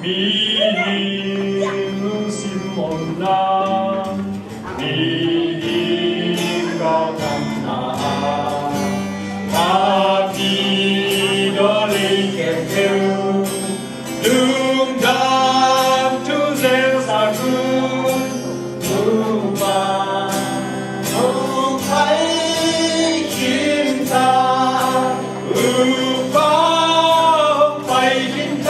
미는 심없나 미인과 같나 마비너를 겟해우 능담 주세 사군 우마 우파이 힘다 우파이 힘다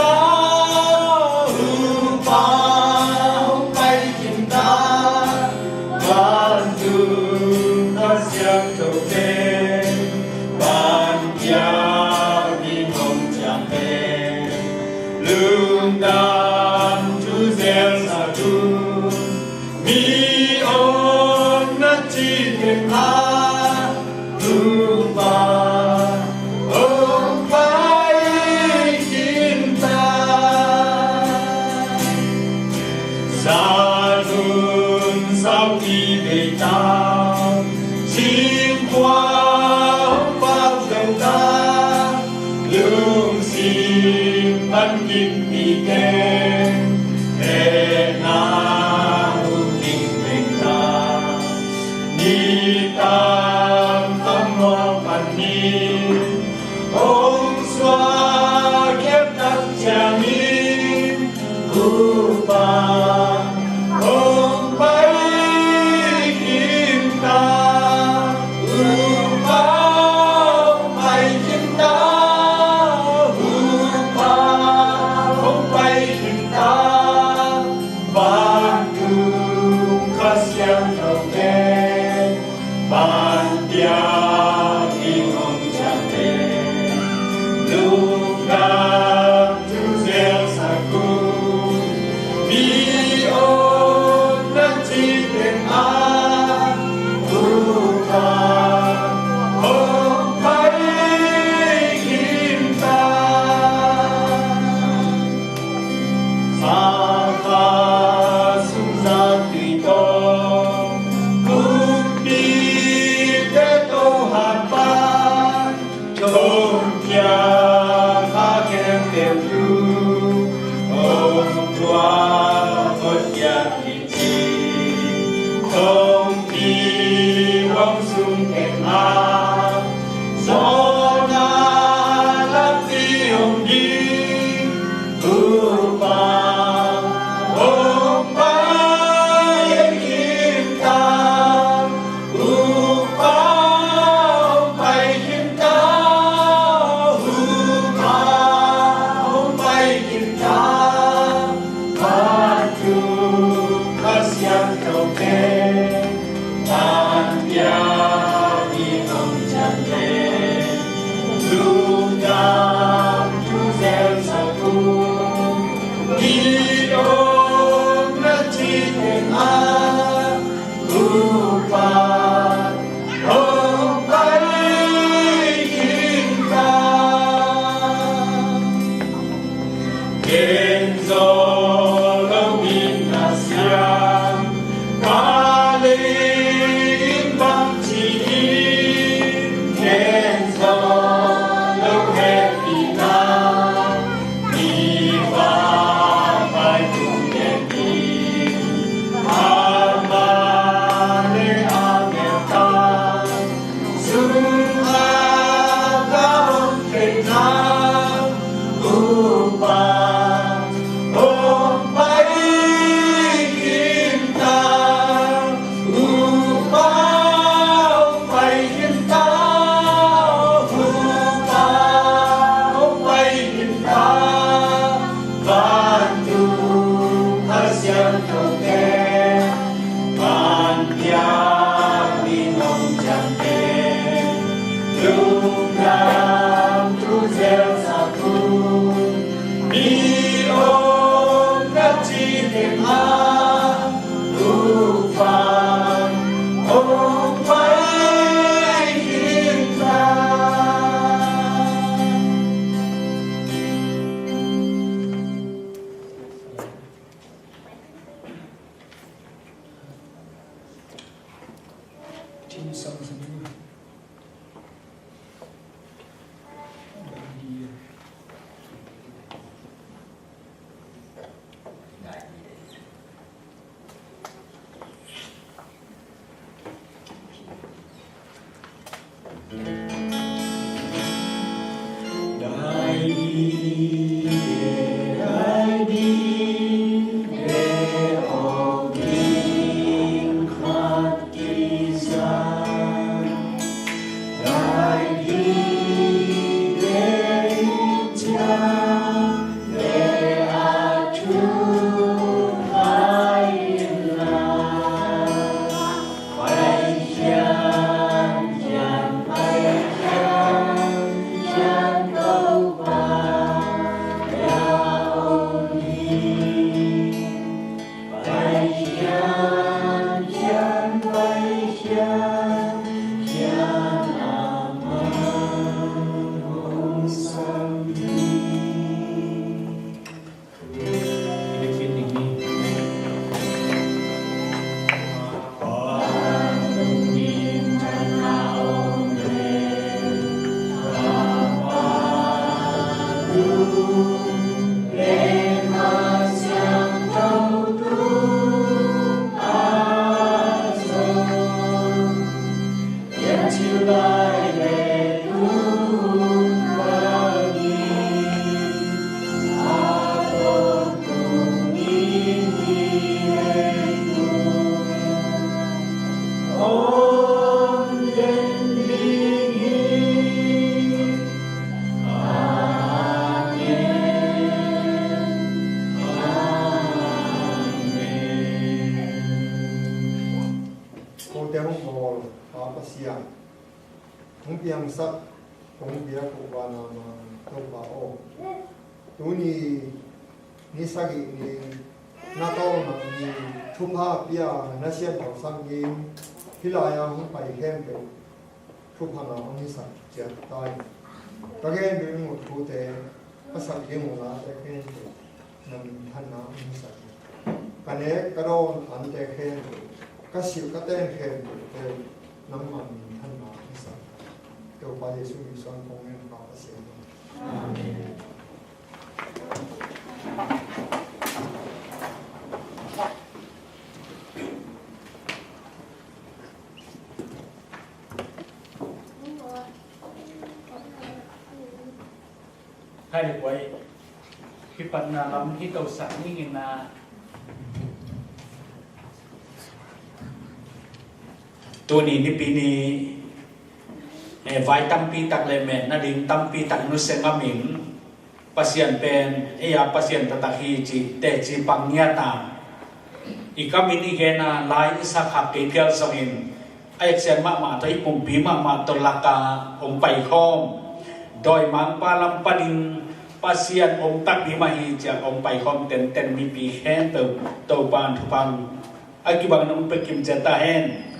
siang đầu đêm ban gia đi không chẳng đêm lương đàn chú gieo sa du mi ôn nát chi thêm a lupa ôm vai kim ta sa nun sau khi về ta xin qua bao đầu ta lương xin ban kim đi kèm thế nào tình mình ta ni tam tâm hoa phần ni ông xoa kiếp tắc cha min upa ban dia ingong jate luka tu zel saku bi on nanti ten a luka hong pai kita saka sungsa tito Không kia khá kém đều du Ông qua mất giác kỳ chi Không đi bóng xuống kẹt á Gió na lắp đi ông đi Ông bay kim ta ông bay kim ta siang đầu đêm ban gia đi không chẳng đêm lúc nam chú gieo sa tu đi ôm nát chi thêm a lupa ôm bay kim ta kén gió lâu in na siang Kalim bang chi khen gió lâu happy na đi va phải cùng đèn đi amane ameta sung a ga hong khen na upa yang sak kong biya ko ba na to ba o tu ni sagi ni na to na ni thumha pia na sia ba sam gi hilaya hu pai hem be thumha na ni sa ja tai ta ge be mo thu te asa ge mo na te ke nam than na ni sa ka ne ka ro an te ke ka siu ka te ke te nam man than na ni sa Kêu ba Giêsu bị son công nhân vào và sẽ Amen. Hai được vậy khi bạn làm khi tàu sẵn như thế nào tôi đi pini vai tampi tak leme na ding tampi tak nu sengamin pasien pen pasien tatahi chi te chi pangnyata ikamin igena lai isa khap ke pial songin ai sen ma tai pumpi ma tolaka pai khom doi mang palam panin pasien tak di mahi ja pai khom ten mi pi hen to ban thupang akibang nang pekim jata hen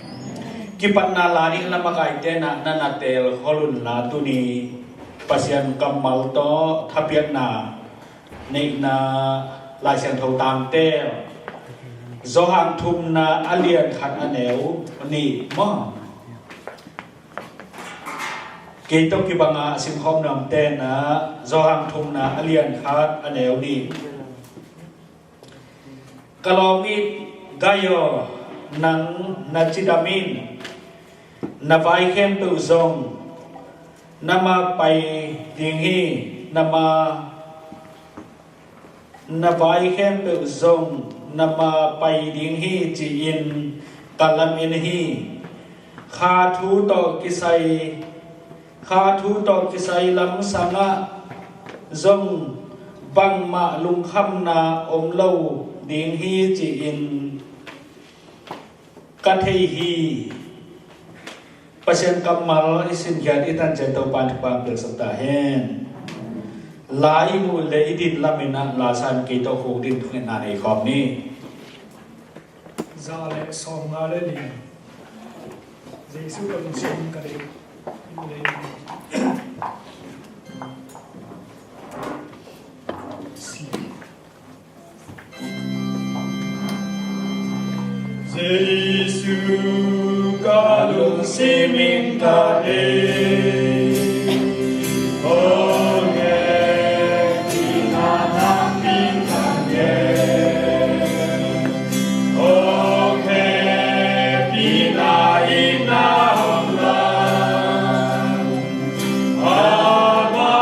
kipat na lani na makaite na natel holun na tuni pasien kamal to thapian na nei na lai sian thau tam tel zo hang thum na alien khat aneu ni mo ke to ki banga sim khom nam te na zo hang thum na alien khat aneu ni kalomi gayo nang nachidamin na vai khem tu zong nama pai ding hi na vai khem tu zong nama pai ding hi chi in kalam in hi kha thu to kisai lam sanga zong bang ma lung kham na om lâu ding hi chi in ka thei hi pasien kamal isin gyat itan jento pan pang del sabta hen lai mu le idin lamina la san ke to ho din thun na nei khom ni za le som nga le ni Giêsu ka sim ka le Giêsu ca lung simin ta e o nghe ti na na pin ta nghe o nghe pi na in na hong la ama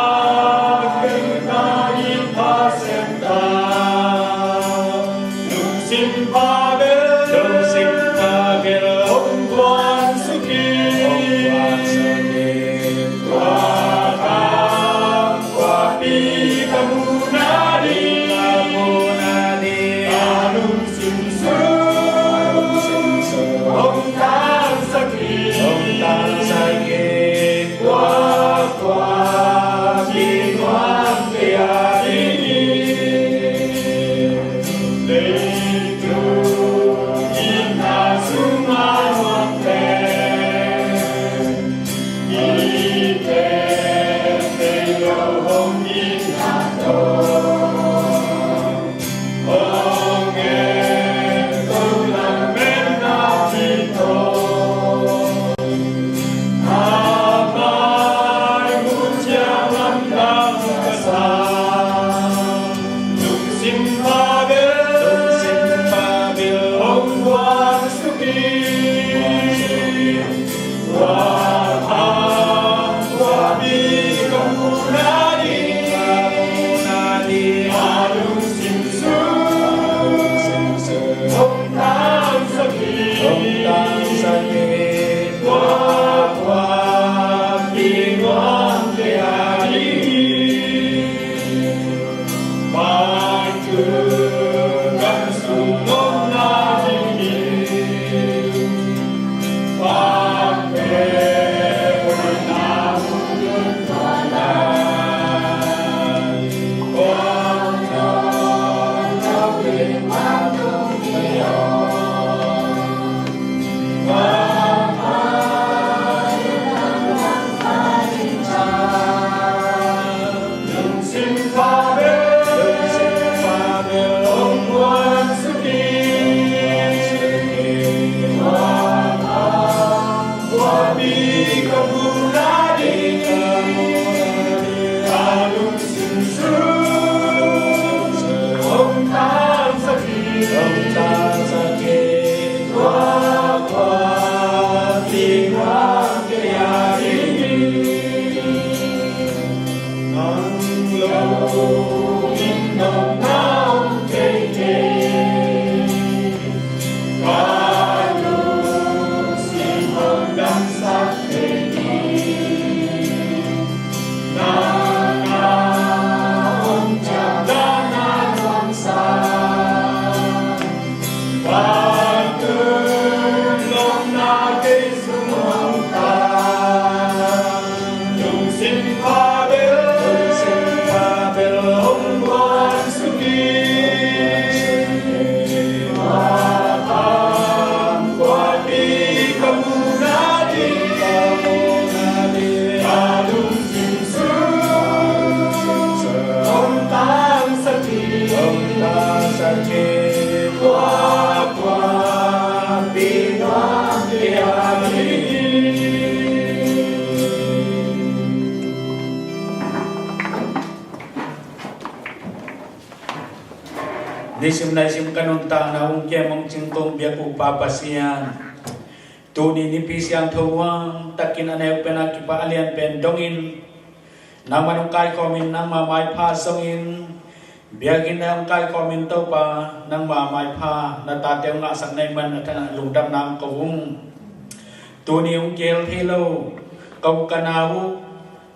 ke na in pa sem ta lung sim pa lung sim ta ge hong quan su ki nisim na sim kanun ta na ung ke mong chingkong biak upapasian tu ni nipis yang thawang takin anay pena kipa alian pen dongin nang manungkay komin nang mamay pa songin biagin na kay komin to pa nang mamay pa natatew nga saknay man at lungdam na ang kawung tu ni ung kel hello kau kanawu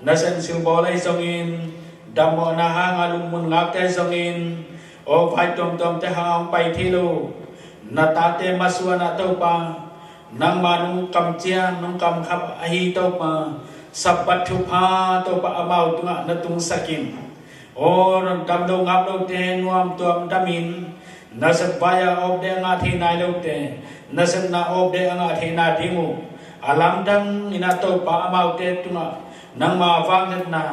nasan silbolay songin damo na hang alungmun ngakay songin o vai tom tom te hang pai thilo natate maswa na to pa nang manung kam chia nung kam khap ahi to pa sapat thu pha to pa amau tunga na tung sakin o ron kam do ngap lo te nuam tuam damin nasat baya ob de nga thi nai lo te nasat na ob de nga thi na dingu alam dang ina to pa amau te tunga nang ma wang na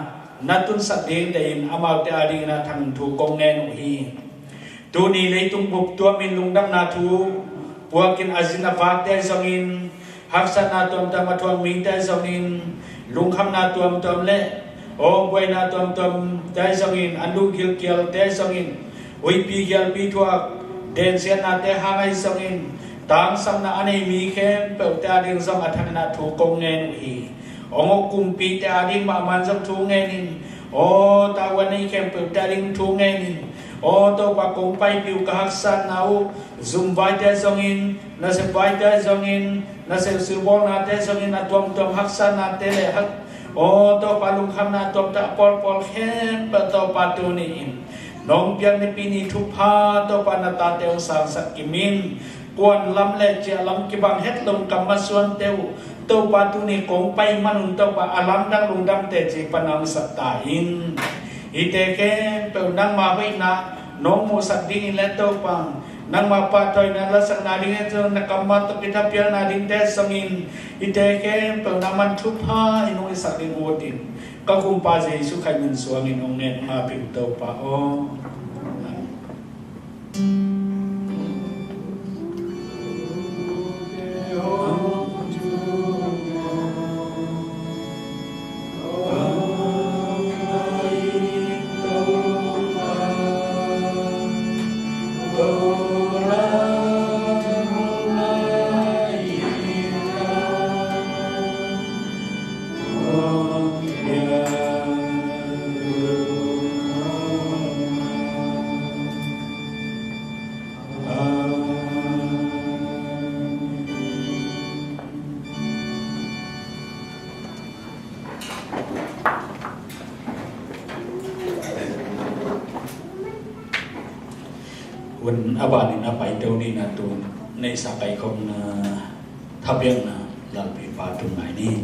natun sak ding dein amau te ading na thang thu kong nge no hi tu ni lei tung bup tua min lungdam na thu puakin azina vak te zongin haksa na tuam tam athuang mi te zongin lungkham na tuam tuam le o boy na tuam tuam te zongin andu gil kial te zongin ui pi gial pi thuak den sian na te hangai zongin tang sam na anei mi khem pe te ading zong athang na thu kong nge no hi ongo kumpi te ading ma man zong thu nge nin o ta wan nei khem pe te ading thu nge nin o to pa kong pai piu ka haksan nau zum vai te zongin na se vai te zongin na se silbol na te zongin na tuam tuam haksan na te le hak o to pa lung kham na tuam ta pol pol khem pa to pa tu ni in nong piang ni pini thu pha to pa na ta te sang sak kimin kuan lam le che lam ki bang het lom kam ma suan teu to pa tu ni kong pai manun to pa alam dang lung dam te chi panang sat ta in ite ke pe nang ma bai na nong mo sak ding le to pang nang ma pa toy na la sak na ding to na kam ma to kita pial na ding te sangin ite ke pe na man thu pha inong sak ding wo din ka kum pa je su khai min suang in ong ne ma pi to pa oวันอาบานินาไปเท่านี้นะตัวในสกายของทับยังนะหลังปีฟ้าตรงไหนนี่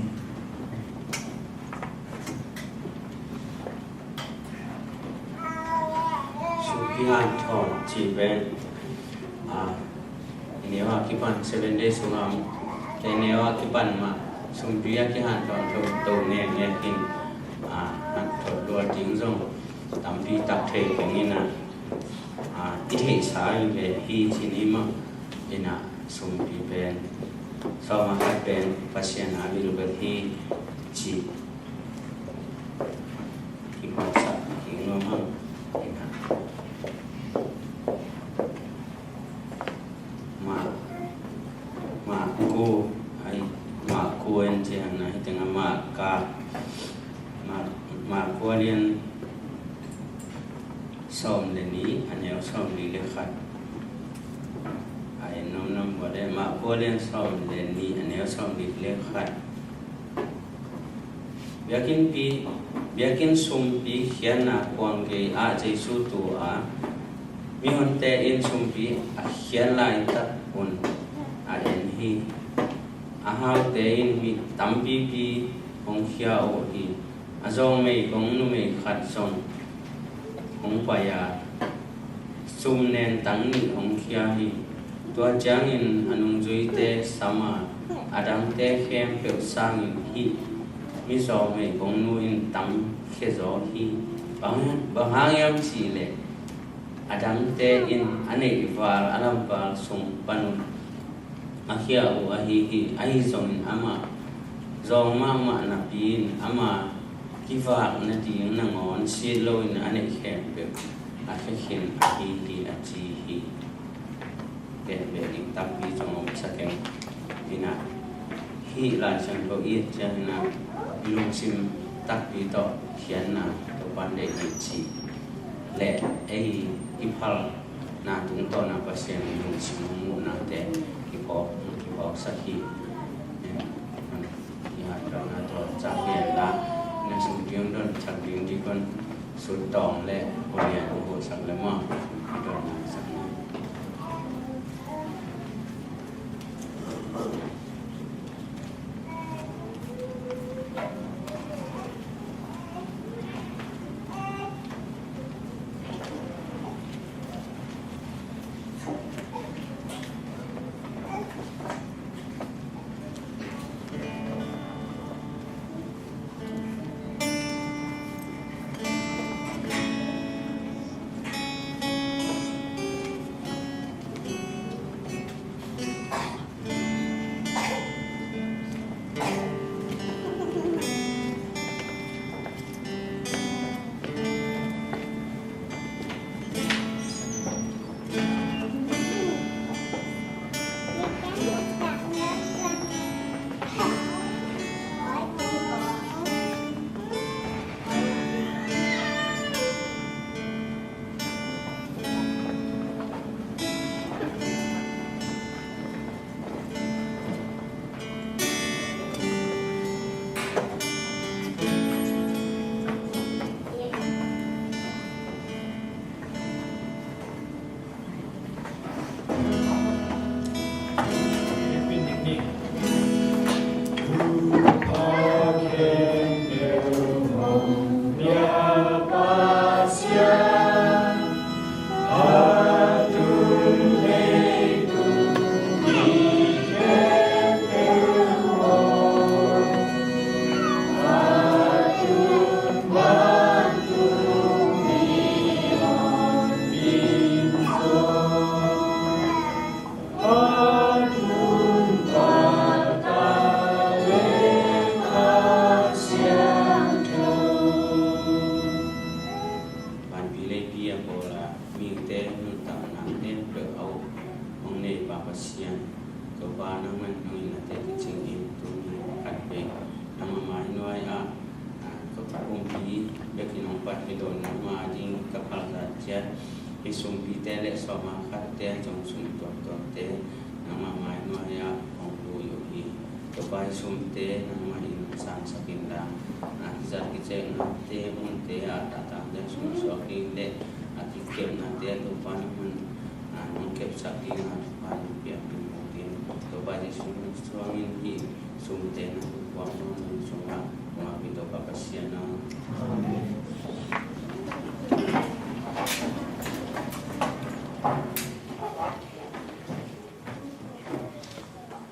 สุขีงานทอดจีเวนini wa kipan 7 days sungam ini wa kipan ma sumpia ki han to to ne ne kin han to do ting zong tampi tak the kengina ite sa ve hi chini ma ina sumpi ben so ma ka ben pasien abilu ber hi chi kipan sa ino ma ina ma ku ai ma ku en che na hitanga ma ka ma ku alien som le ni anel som li le khat ai nom wa de ma ku alien som le ni anel som li le khat biakin sum pi khian na kwang ge a jesu tu a mi hon te in sum pi a khian lai ta un a en hi a hau te in mi tam pi pi ong khia o hi a zong mei kong nu mei khat song ong pa ya sum nen tang ni ong khia hi tua chang in anung zui te sama adam te khem pe sang in hi mi so mei kong nu in tam khe zo hi bang hang yam chi le adam te in ane iwal alam bal sung panun akhia u ahi zong ama zong ma na pin ama kiwa na ti na ngon si lo in ane khem pe khi khiến hi chi hi để định tâm hi trong một sắc keng ina hi là chẳng có ít cho nên là lung sim tắc đi to khiến là tổ ban để định chỉ lệ ấy ipal na tung to na pasien lung sim mu na te kipo sắc hi ya na to chắc biệt là na sung tiếng đơn chắc tiếng đi con số tòng lệ của nhà của hồ sắc lệ mà đơn là sắc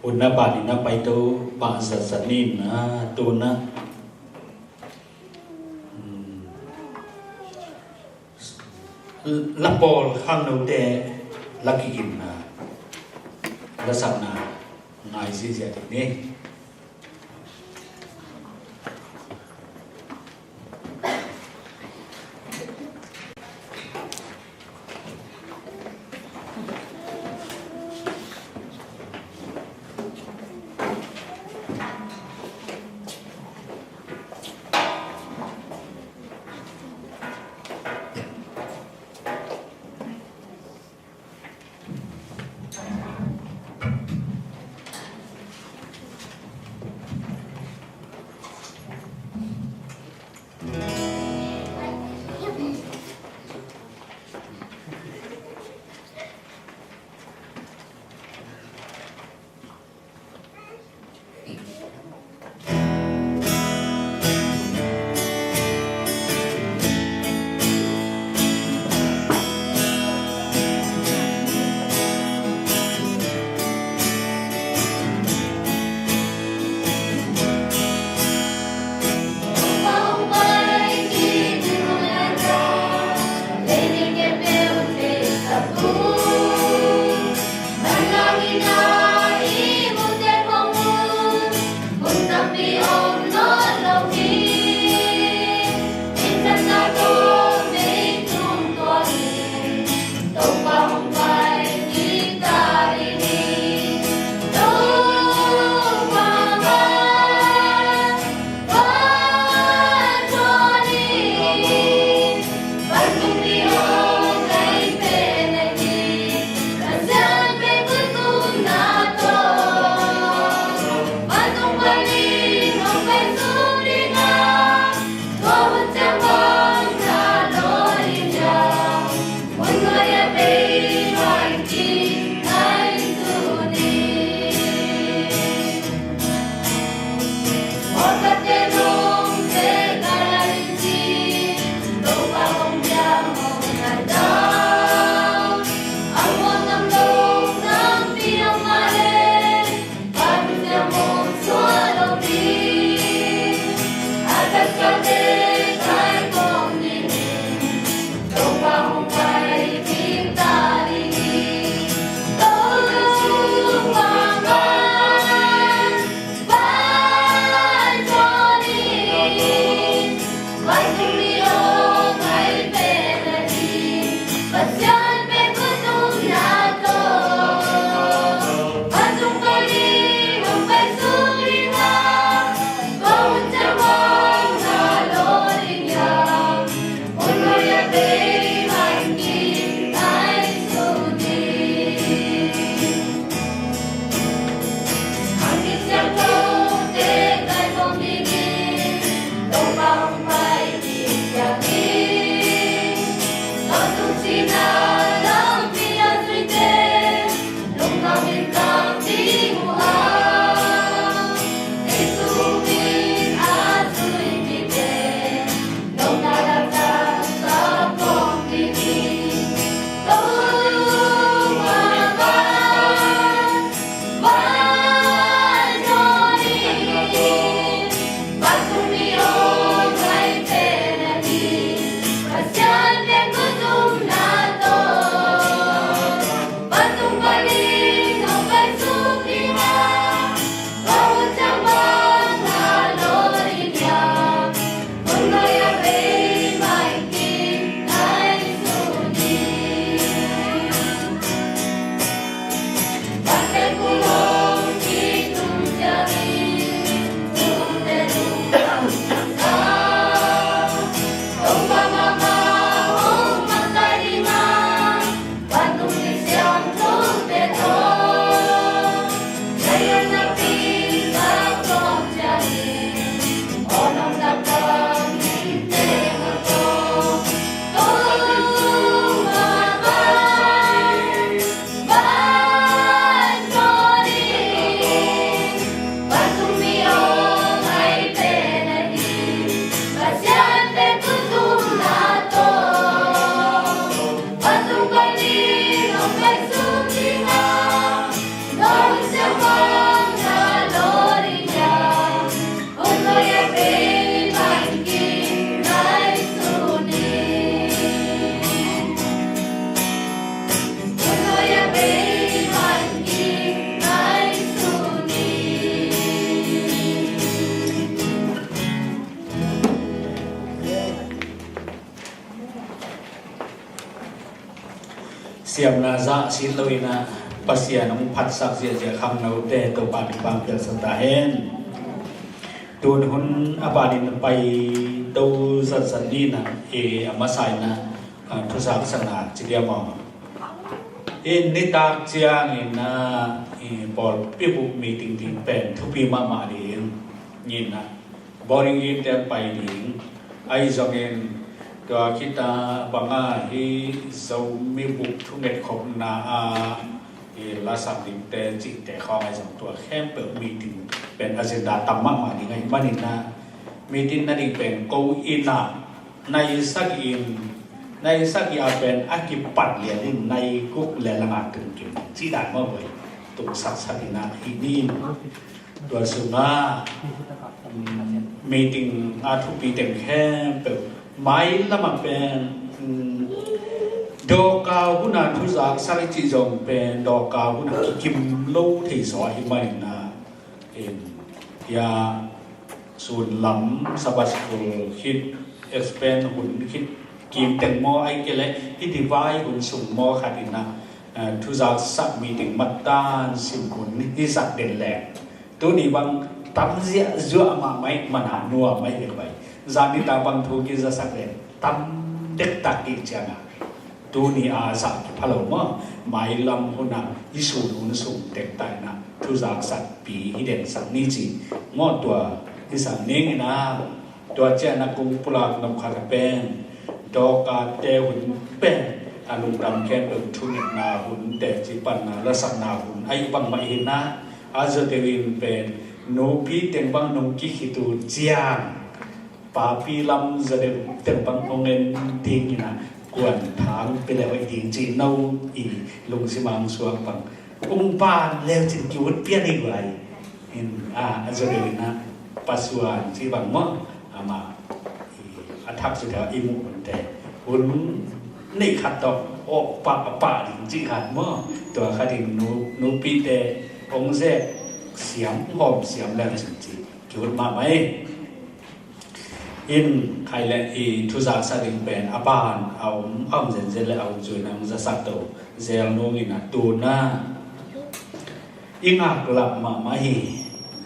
Una bani na paito pa zazanin na tuna lapol khang de lakikin na lasap na ngai si sia ni เสียมนาซาสิลวินะปัสยานงพัดสักเสียเจคำนาเตตัวปานิบางเปลสตาเฮนตูนหุนอบาดินไปตูสัสนีนะอามาไซนะทุสักสนาจิเดียมอินนิตากเจียงอินนะบอลปีบุกมีติงติงเป็นทุปีมาดิงยินนะบอริงอินเตมไปดิงไอจงอินตัวคิดบางที่เรามีบุกทุกเม็ดของนาลาสัมดิงแต่จิตแต่ข้อไอ้สองตัวแค่เปิดมีติงเป็นอาเซนดาตัมมากมาดิไงบ้านินะมีติงนั่นเองเป็นกูอินะในสักอินในสักอย่างเป็นอากิปัดเลียนในกุกเลลังอาตึงจุนที่ด่านเมื่อไหร่ตุกสักสักินาฮินินตัวสุนัขมีติงอาทุปีเต็มแค่เปิดไม้ละมันเป็นดอกกาวหุ่นทุจักสักจีจงเป็นดอกกาวหุ่นกิมโลที่สอยมาหน้ายาส่วนลำสบัสกุลคิดเอ็กซ์เพนหุ่นคิดกิมแต่งโมไอเกล็ดที่ดีไว้หุ่นสุ่มโมขัดินะทุจักสักมีถึงมัดตานสิบหุ่นที่สักเด่นแหลกตัวนี้บางตั้มเสียจั่วมาไม่มันหานัวไม่เห็นไว้จานิตาบางทุกิจะสักเด่นตั้มเด็กตักอีกจังตัวนี้อาสักพะโลมะไม่ลำหุ่นน่ะยิสูหุ่นสุ่มเด็กตายนะทุจักสักปีที่เด่นสักนี้จีงอตัวที่สักนี้นะตัวเจ้านักกุมปลากนกขาเป็นดอกกาเตหุ่นเป็นอนุกรรมแค่เป็นทุนนาหุ่นแต่จีปันนาและสักนาหุ่นไอ้บังไม่เห็นนะอาจจะเตวินเป็นโนพีเต็มบังนงกิขิตูเจียงปาปีลำจะเต็มบังนงเงินดิ้งนะกวนทางไปแล้วไอ้ดิ้งจีนเอาอีลุงสิมังสวงบังองค์ปานแล้วจิตกิวเปียนอีกไรเห็นอาจจะเตวินนะปัสสาวะที่บังมั่งอามาอัฐักสุดท้ายอิมุหุ่นแต่หุ่นนี่ขัดดอกออกปะดิ้งจีขัดมั่งตัวขัดดิ้งโนปีแต่องค์เสเสียงหอมเสียงแรงจริงๆคิดมาไหมอินใครและทุจาสริงเป็นอาบานเอาเจนเจนและเอาจุยนังจะสักตัวเซลโนงินะตูน่าอิงอักลับมาไหม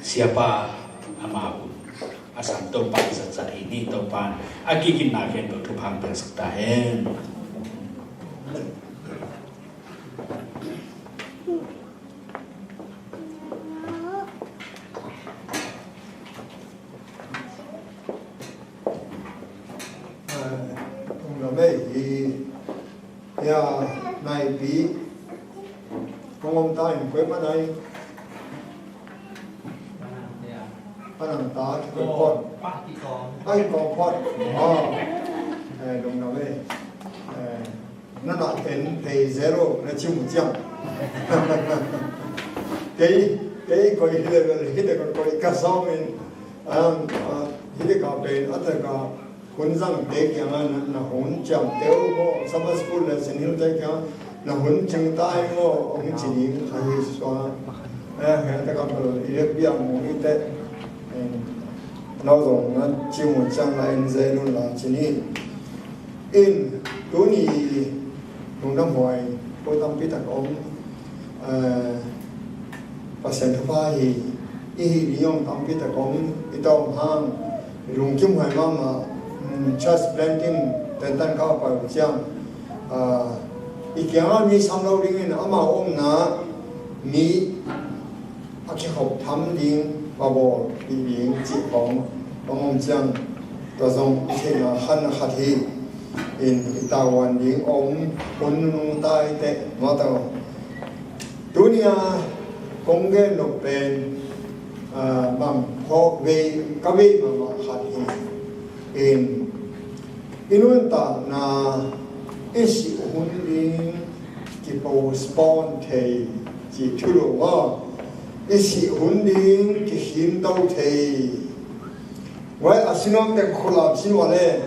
เสียปาอามาบุอาสันตัวปานสัตย์iniตัวปานอากิกินนาเคนตัวทุพังเป็นสักตาเห็น ya này bí con ông ta hình quế mà này anh làm ta cái con ai con đúng rồi nó là thầy zero nó chịu 100 cái coi hít còn coi cá sấu mình hít cả bên ở đây cả huấn răng để cái nó huấn chậm tiêu ngô summer school là sinh hiệu đây cái nó huấn chừng tai ngô ông chỉ đi khai xóa hiện tại các bạn đi biết biếng một ít đấy nó dùng nó chịu 100 là in dây luôn là chỉ đi in tối nay cùng năm hoài tôi tâm biết thật ông pasien thapa hi liyong tam pi ta kom itom hang rung kim hai mama transplanting ten tan ka pa chiang ikyang ni samlo ring in ama om na mi akhi hop tham ding babo bi bing chi ong om chiang to zong che na han khathi in itawan ding om kun nung tai te ma ta dunia công nghệ nộp bên bằng họ về các vị mà hạt hình in ta na isi hun linh ki po spawn thầy chỉ thu đồ mà isi hun linh ki hiến đâu thầy vậy asinom te khulab xin wale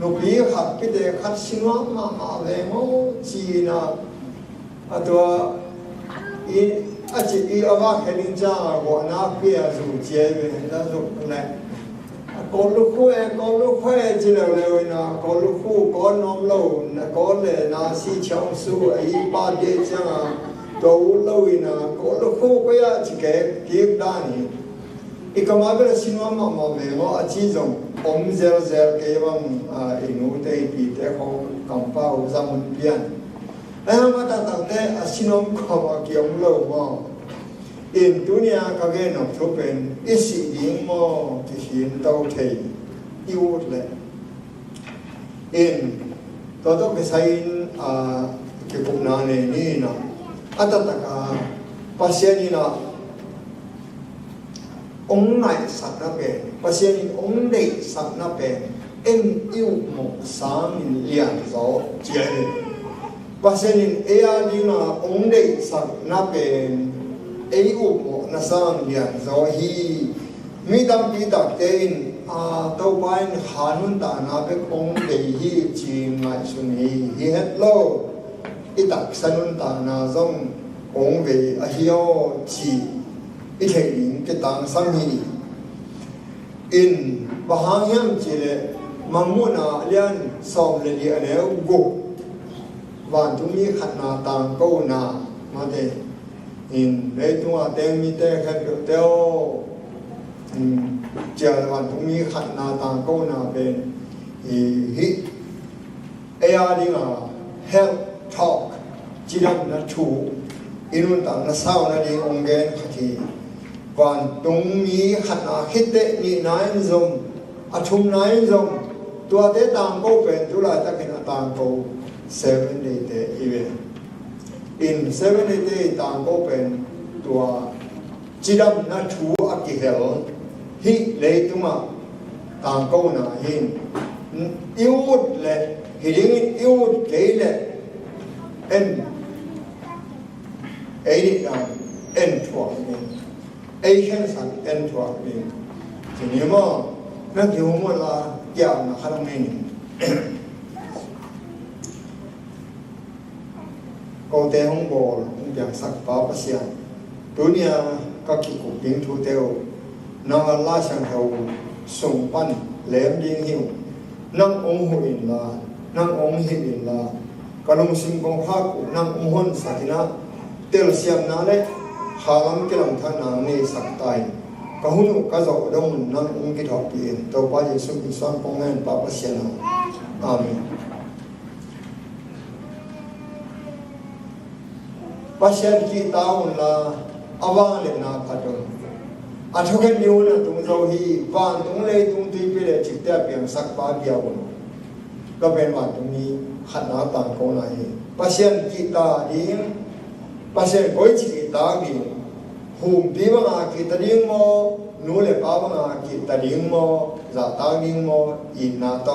nộp bí hạt cái để hạt xin mà về ngô chi na atwa i ava khelin cha go na pia zu che ve na zu ne ko lu khu e chi le na ko lu khu ko nom lo na ko le na si chong su ai ba de cha do lo na ko lu khu ko ya chi ke ki da ni i ka ma be sinwa ma ve mo a chi zong om zer ke bang inu te pi te ko kam pa u zamun pian anh mà ta tao thế asinom không có kiong lâu mà in dunia các cái nó chụp bên ít sự điên mà thì hiện đâu thầy yêu lệ in đó cái sai cái cục nào này nè ta cả pasien na ông này sắp na bên pasien ông này sắp na bên em yêu một sáng mình liền gió chơi pasien ea di na ông đây sắc na bên ấy một na sang liền rồi hi mi đam pi đặc tên tàu bay Hàn ta na bên ông đây hi chỉ ngay xuân hi hết lâu ít đặc san ta na giống ông về hiếu chỉ ít hệ linh cái tang sang hi in bahang hiam chỉ là mong muốn liền xong là liền nếu gục và chúng mi khát na tàng câu na mà thế in lấy chúng tên mi tên khai biểu tiêu chờ và chúng mi khát na tàng câu na bên hi ai đi là health talk chỉ làm là chủ inun tàng là sao là đi ông gen khát và chúng mi khát na khít tệ ni nai dùng chung nai dùng tua tế tàng câu bên tu lại ta cái tàng câu 7 day event in 7 day tang ko pen tua chidam na thu akihel hi le tuma tang ko na hin iut le hiding iut ke le en ai na en thua ai khen san en thua ni thì nếu mà nó kiểu mà là kiểu là khả năng này câu tế hông bồ cũng chẳng sắc báo bác sĩ dunia các kỳ cục biến thu tiêu năng la sang hầu sùng pan lém điên hiệu năng ông hồn là năng ông hiện là cả nông sinh công pháp của năng ông hồn sạch na tiêu xiêm na đấy hà lắm cái lòng thân nàng này sắc tài cả hôn cả dọc đông năng ông cái thọ tiền tàu ba Giêsu Kitô công an báo bác sĩ nào amen pasien kita là awang le na phato athoken niu na tung zo hi van tung le tung tui pe le chikta piang sak pa bia won ก็เป็นว่าตรงนี้ขัดหนาต่างกันไหนปัจเจียนกีตาดิ้งปัจเจียนก้อยกีตาดิ้งหุ่มปีบังอากีตาดิ้งโมนูเลป้าบังอากีตาดิ้งโมจัตตาดิ้งโมอินนาโต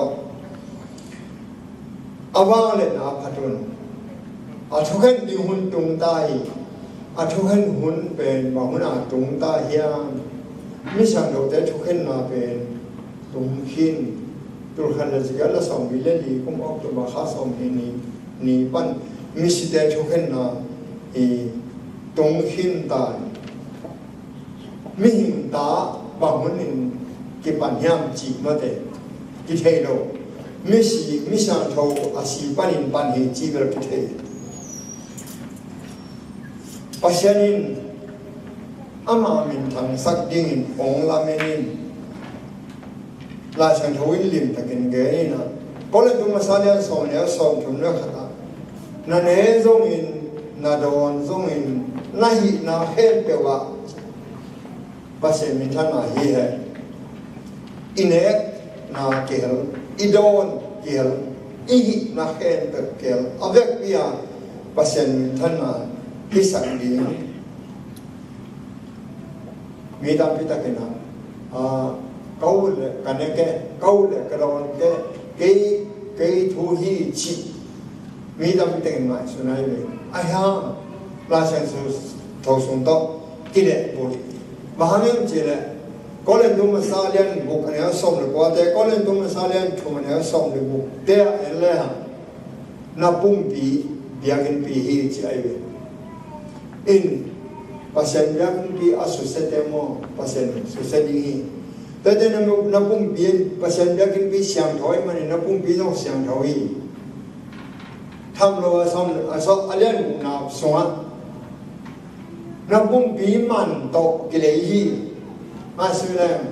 อาวางเลนาพัดุนอาทุกคนดิ้งหุ่นตรงใต้อาทุกคนหุ่นเป็นบางหุ่นอาตรงใต้เฮียงมิสังโดแต่ทุกคนมาเป็นตรงขินตัวขันเลยจะละสองวิเลดีกุมออกตัวมาข้าสองนี่ปันมิสิแต่ทุกคนนะตรงขินตายมิหิมตาบางคนนี่กิปันยามจีมาแต่กิเทโลมิสังโทอาศัยปันเฮจีเบลกิเทปัจจัยนี้อามามินทางสักดิ่งองลาเมนินลาชันทวินลิมตะกินเกยนะก็เลยดูมาสาเลียส่งเนี่ยส่งถึงเรื่องขนาดนั่นเองส่งอินนาดอนส่งอินนาฮินาเฮลเปว่าปัจจัยมินทางนาฮิเฮอินเอกนาเกลอิดอนเกลอิฮินาเฮลเปเกลอเวกพิยาปัจจัยมินทางนาฮิสักดิ่งมีตามพิจารณาเขาเลยกันเนี่ยแกเขาเลยกระโดดแกเกยทูฮีชีมีตามพิจารณาสุนัยเลยไอ้ห่าราชสุทอสุนโตกิเลสบุรีบ้านยังเจริญก็เลยดูมาสาเลียนบุกเนี่ยส่งเลยกว่าแต่ก็เลยดูมาสาเลียนทุ่มเนี่ยส่งเลยบุกเตะอะไรฮะนับปุ่มปีเบียกินปีฮีชีไอ้เว้อินpasien yang di asusat demo pasien susah dingin. Tadi napung biar pasien yang di siang thoi mana napung biar siang thoi. Tham lo asal alian nap sungat. Napung biar man to gilehi masuklah.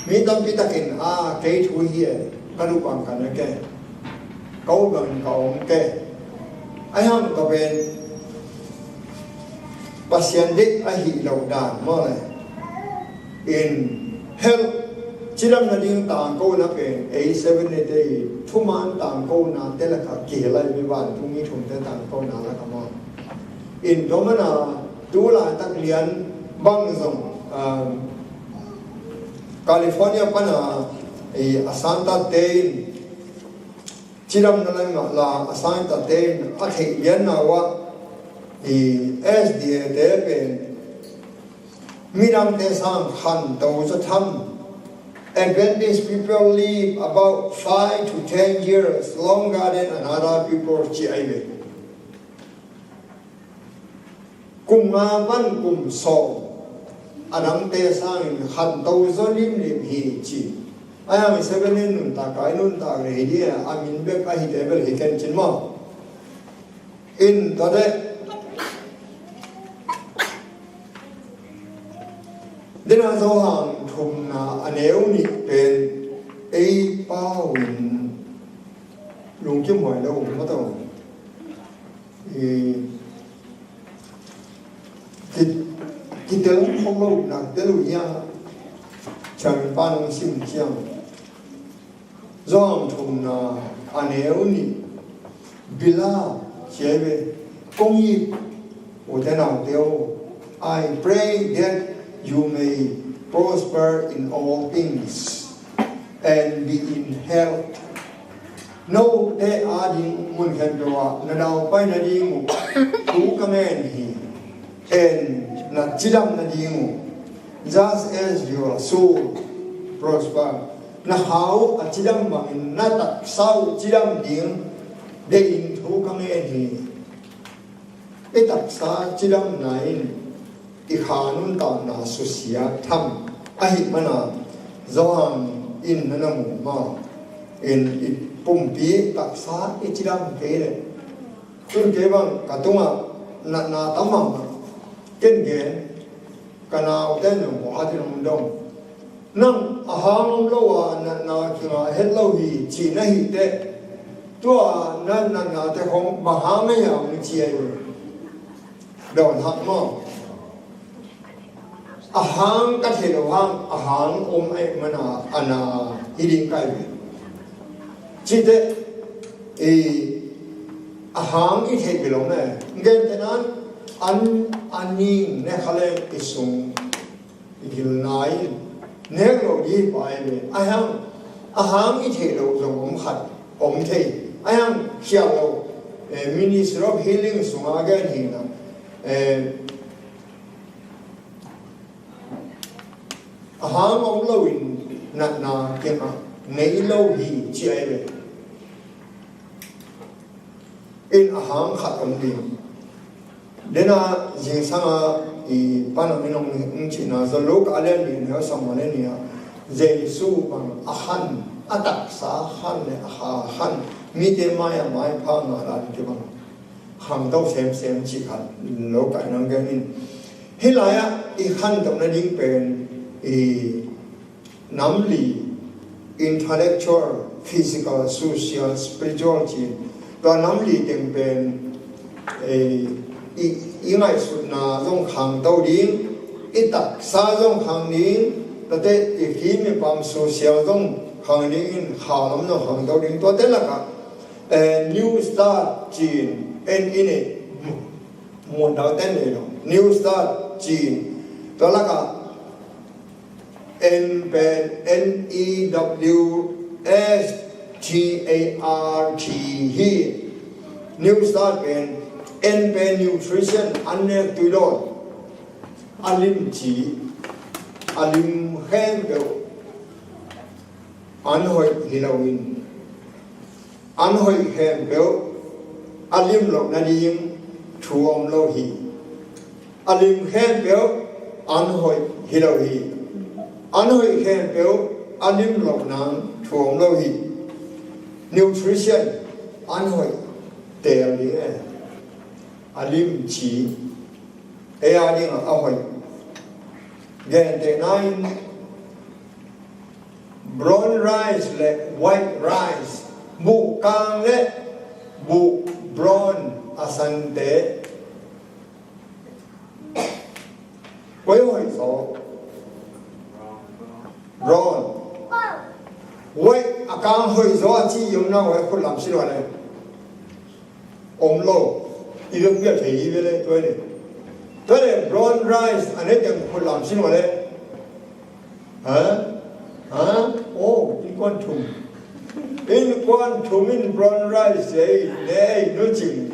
Minta kita kin kait hui kanu bangkan ke. Kau bang kau ke. Ayam kau ben pasien dik ahi laudan mana in health cilam na ding tang ko na pen A7 day thuman tang ko na telaka kelai biwan thungi thum te tang ko na la kama in domana tula tak lian bang zong California pana asanta tein cilam na la asanta tein athi lian na wa SDA เดเป็นมิรามเตสังขันตัวจะทำ Adventist people live about 5 to 10 years longer than another people ที่ไอเวกุมมาบันกุมสองอันนั้นเตสังขันตัวจะลิมฮีจีไอ้ยังเซเว่นนุ่นตากายนุ่นตากเรดีอามินเบกไอฮิเดเบลฮิกันจินมาอินตอนเด็กเดินทางทุ่มนาอันเอวนี่เป็นไอ้ป้าวินลุงจิ้มหอยแล้วมาต้องกิเตอร์ของเราหนักเตลุยาฉันป้าน้องซิมเจียงร้องทุ่มนาอันเอวนี่บิลาเชเวกงยีโอเดนเอาเดียว I pray that you may prosper in all things and be in health. No, they are in Munkandawa, Nadao by Nadimu, who command him, and Natidam Nadimu, just as your soul prosper. Now, a Tidam in Natak, Sao Tidam Ding, they in who command him. Etak Sa Tidam Nine. อีขานุนตอนนาสุเสียทำอาหิมนาจางอินนันหมู่มาอินปุ่มปีตักษาอิจิรัมเกลจนเก็บังกระตุ้งนาตั้มมังเก่งเก่งกันเอาเต้นหัวที่ลงดงนั่งอาหารโลวานาคิงเฮลโลวีจีน่าหิเตตัวนั่นนาแต่ของมหาไม่ยาวนี่จีอยู่โดนหักมากอาหารกัดเหตุว่าอาหารอมไอมันอานาฮิริงไกจิ chỉ thế hàng ít hết bị lỏng này cái thếนั้นanh nhìn nè khai lên cái sung cái này nè rồi đi phải về hàng ít hết rồi ông khát ông thấy hàngxiao rồi Ministry of Healing sung again hi na hàng ông lâu in na cái mà nei lâu hi chi ai về in hàng khát ông đi đến na riêng sang i Panama nông chỉ na do lúc alien đi nữa sang mà lên nha Giêsu bằng ahan atak sa han ne han mi te mai pha na la ke bang hang tau sem chi khan lo kai nang ge in hilaya I han dong na ding pen nam li intellectual physical social spiritual chi to nam li ding pen I ngai su na dong hang tau ding itak sa dong hang ding tate I khi mi pam social dong hang ding ha lam no hang tau ding to te la ka New Start Chin en ini muôn đầu tên này rồi New Start Chin đó là cả NEWSTART hi New Start en nutrition anh tùy đôi alim chỉ alim khen đều anh hỏi Halloween anh hỏi khen đều alim lộc na đi chuom lâu hi alim khen đều anh hỏi Halloween anh hỏi khen đều alim lộc na chuom lâu hi nutrition anh hỏi tèo đi alim chỉ ai đi à hỏi gen te nine brown rice le white rice bu kang le bu brown asante quấy hỏi số brown white akang hỏi số chỉ dùng nào vậy không làm gì rồi này lâu I don't get a evil toilet. Toilet brown rice and it can put on Sinwale. Oh, in quantum. In quantum in brown rice, nay, nothing.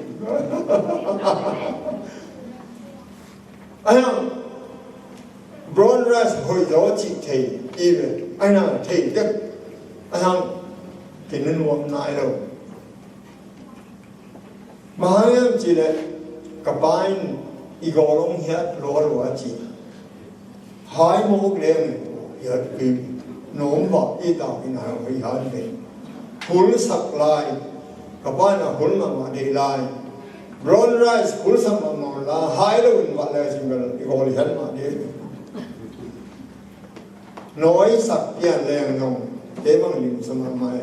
I am brown rice, hoidochi take, even. I know, take that. I am getting one night. Mahayam chỉ là kapain igorong hiat lor wachi hai mok lem hiat kim nom ba I ta in ha hi han de hul sak lai kapain hul ma de lai brown rice hul sak ma la hai lo in ba la single igor hiat ma de nói sak pian leng nong te bang lim sama mai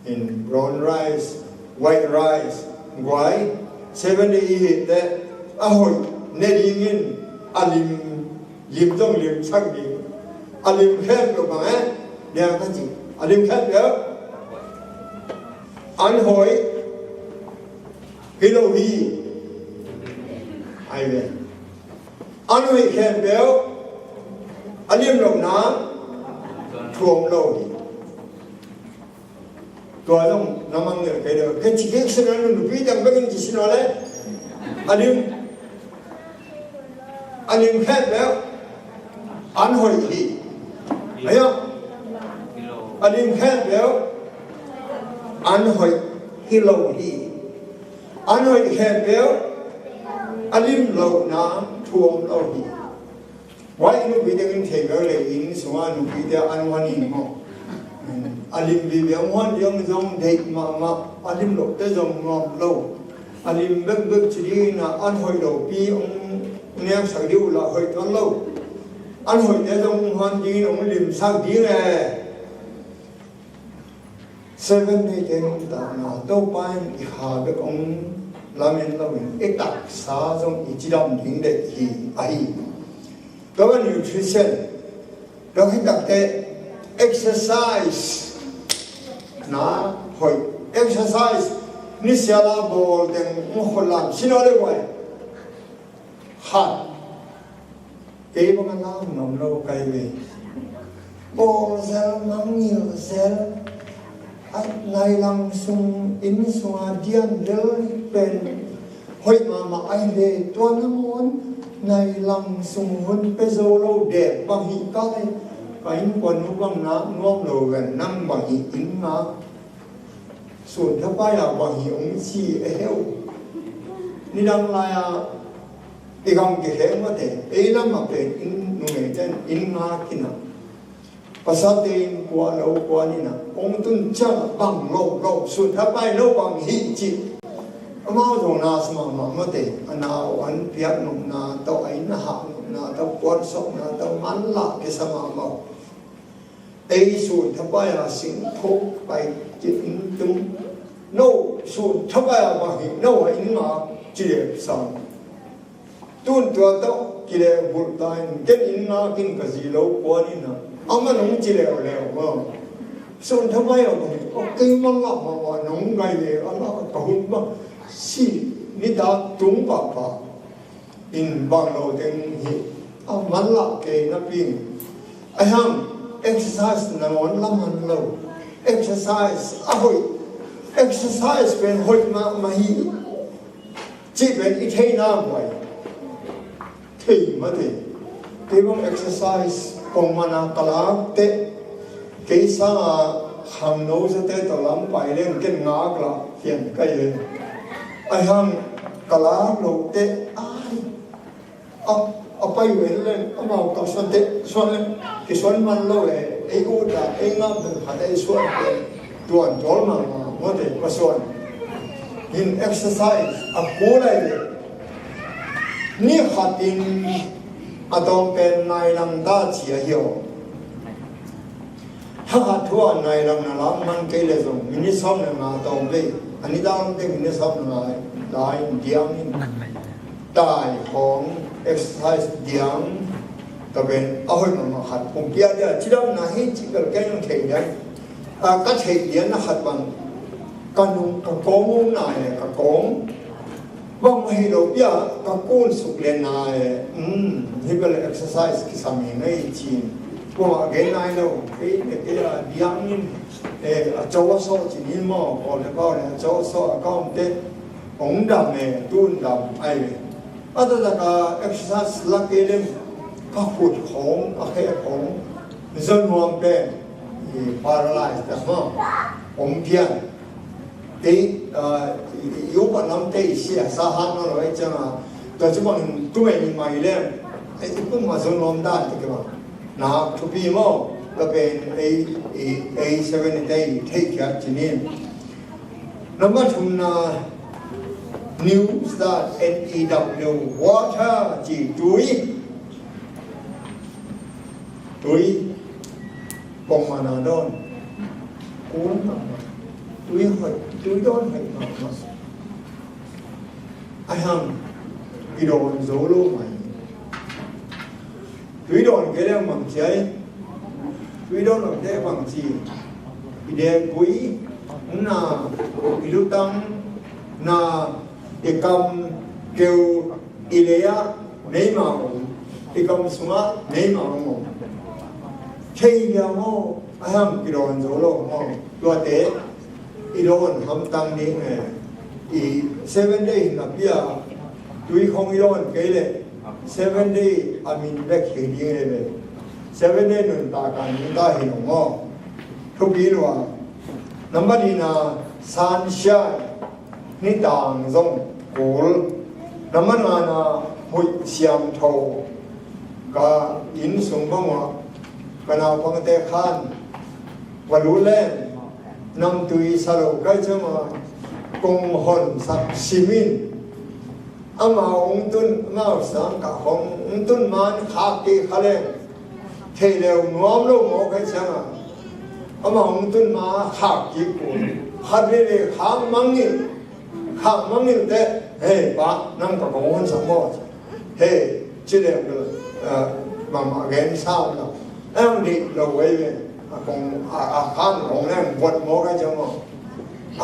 in brown rice white rice Guai 70 that ahoy nedingin alim lim dong lim chak di alim khem lo ba dia ta chi alim khem yo an hoi hilo hi ai ve an hoi khem yo alim lo na thuom lo tua dong namang ne cái đó cái chỉ cái sự nó bị đâm cái gì xin nói đấy anh khét béo anh hỏi gì thấy không anh khét béo anh hỏi kilo gì anh hỏi khét béo anh lâu nám thuồng lâu gì vậy nó bị đâm cái cái này in số nó bị đâm anh hoàn in không alim bi biang hon yong zong dei ma alim lo te zong ngom lo alim bek chiri na an hoi lo pi ong nem sa diu la hoi ton lo an hoi te zong hon ji ong lim sa di nge 7 day ten ta na to pan I ha bek ong lamen lo in ek sa zong I chi dam ding de hi ai to nutrition to hi tak te exercise na hoi exercise ni siala bol den kholam sinole wai hat ke ba na nom lo kai ve bol zel mang nhiều zel at nai lang sung in sunga dian lel pen hoi ma ai le to na mon nai lang sung hun pe zo lo de bang hi ka le kain kon nu bang na ngom lo gan nam bang hi in naส่วนถ้าป้ายบางอย่างที่เอวนี่ดังไรอีกอย่างเกี่ยวกับเด็กนั่นมาเป็นอินนู่นเช่นอินมากินนะภาษาเดินกว่าเรากว่านี่นะองค์ตุนจ้าบังโลส่วนถ้าป้ายโลบางหิจิมาตรงนาสมามาเด็กนาวันเพียรนุ่มนาตัวไอ้นาหานุ่มนาตัวปวดศอกนาตัวมันละกิสมามาส่วนถ้าป้ายสิ่งทุกไปจิตตุ้มโน่ส่วนถ้าไปบางทีโน่อินมาจีเอสังตุนตัวโตจีเอบุตรตายกินอินมากินกะจีโลกว่านี่นะเอามาหนุ่มจีเอแล้วว่าส่วนถ้าไปบางทีโอเคมันละมาว่าหนุ่มไงเลยอะไรก็หุ่นบ้างสินี่ดาตุ้งป่าป่าอินบางเราเองหิเอามันละเกนับยิงไอ้ห้าม exercise นั่นวันละมันเรา exercise exercise เป็นหดมาฮีจีเป็นอีเทน่าไว้ที่มาที่ที่ว่า exercise ปงมานาตลาดเตะกี่สาหางโน้ตเตะตลาดไปเล่นกินงากละเขียนใกล้เลยไอ้หางตลาดโลเตะเอาไปเว้นเลยเอามากับส่วนเตะส่วนเลยที่ส่วนมันโลเลยไอ้กูด่าไอ้งามเป็นขัดไอ้ส่วนเป็นตัวจอลมาเมื่อเด็กมาส่วนหิน exercise อักโกเลยนี่ขัดอินอาตอมเป็นนายลังดาเฉียเหี่ยวถ้าขัดทั่วนายลังนั่นละมันเกลียดส่งมินิซอมเนี่ยมาตอมไปอันนี้ดาวน์เต็มมินิซอมเนี่ยได้เดียงนี่ตายของ exercise เดียงก็เป็นเอาให้มาขัดผมเกียร์เนี่ยที่เราหน้าให้จิกแกยังเทียนก็เทียนนะขัดบังกันนุ่งกับกองงนายกับกองว่าไม่ให้เราเปียกับกู้นสุกเลนนายที่เป็น exercise ที่สามีในจีนว่าเกณฑ์นายเราเฮ้ยเนี่ยก็เดียงนี่โจ้โซ่จีนมั่งก่อนแล้วก็เนี่ยโจ้โซ่ก็มันเด็กองดำเนี่ยตุ้นดำไอ้อันนั้นก็ exercise ลักเกณฑ์ก็ขุดของอะไรของจนรวมเป็นparalyzed แต่ว่าผมเพียงที่ยุบน้ำที่เสียสาหัสนั่นเลยจังอ่ะแต่จุบันตัวเองไม่เล่นไอ้พวกมาจนรวมได้ที่ว่านะทุกปีมั่งก็เป็นA70 เทคแคปจีนน้ำมันทุนNew Start NEW Water จีจุยปงมานาดอนกูนมาตุยหอยตุยดอนหอยมาไอ้ฮังอีโดนโซโล่ใหม่ตุยดอนเกลียงมังใจตุยดอนเดบังจีอีเดปุยน่าอีลุตังน่าเอกำเกลอีเลียเนย์มาเอกำสุมาเนย์มาเทียมโมอาฮัมกิโลนโซโล่โมตัวเตะอีโดนทำตังนี้ไงอี7 days นับยาตุยของอีโดนเกลี่ย7 days อามินเล็กเฮียเลย7 days นั่นตาการนี่ตาเห็นโมทุกปีรัวน้ำมันดีนาซันชัยนี่ต่างซงกูลน้ำมันนาหุ่ยเสียมโทก็อินสมบังวะก็นาพังเตะขันวันรุ่นเล่นนำตุยสรุปก็จะมากงหอนสักสิมินอามาองตุนมาสังกัขององตุนมันขากีขาเล่นเทเลวน้อมลูกหมอก็จะมาอามาองตุนมาขากีกุนขาเร่ขามังงิลเตะเฮ้ปะนั่งกับกงหอนสังหมดเฮ้จีเดียวมาเกณฑ์เศร้าเนาะแล้วนี่เราไว้เป็นคงอาคารของนั่นปวดหมอกันจังมั้ง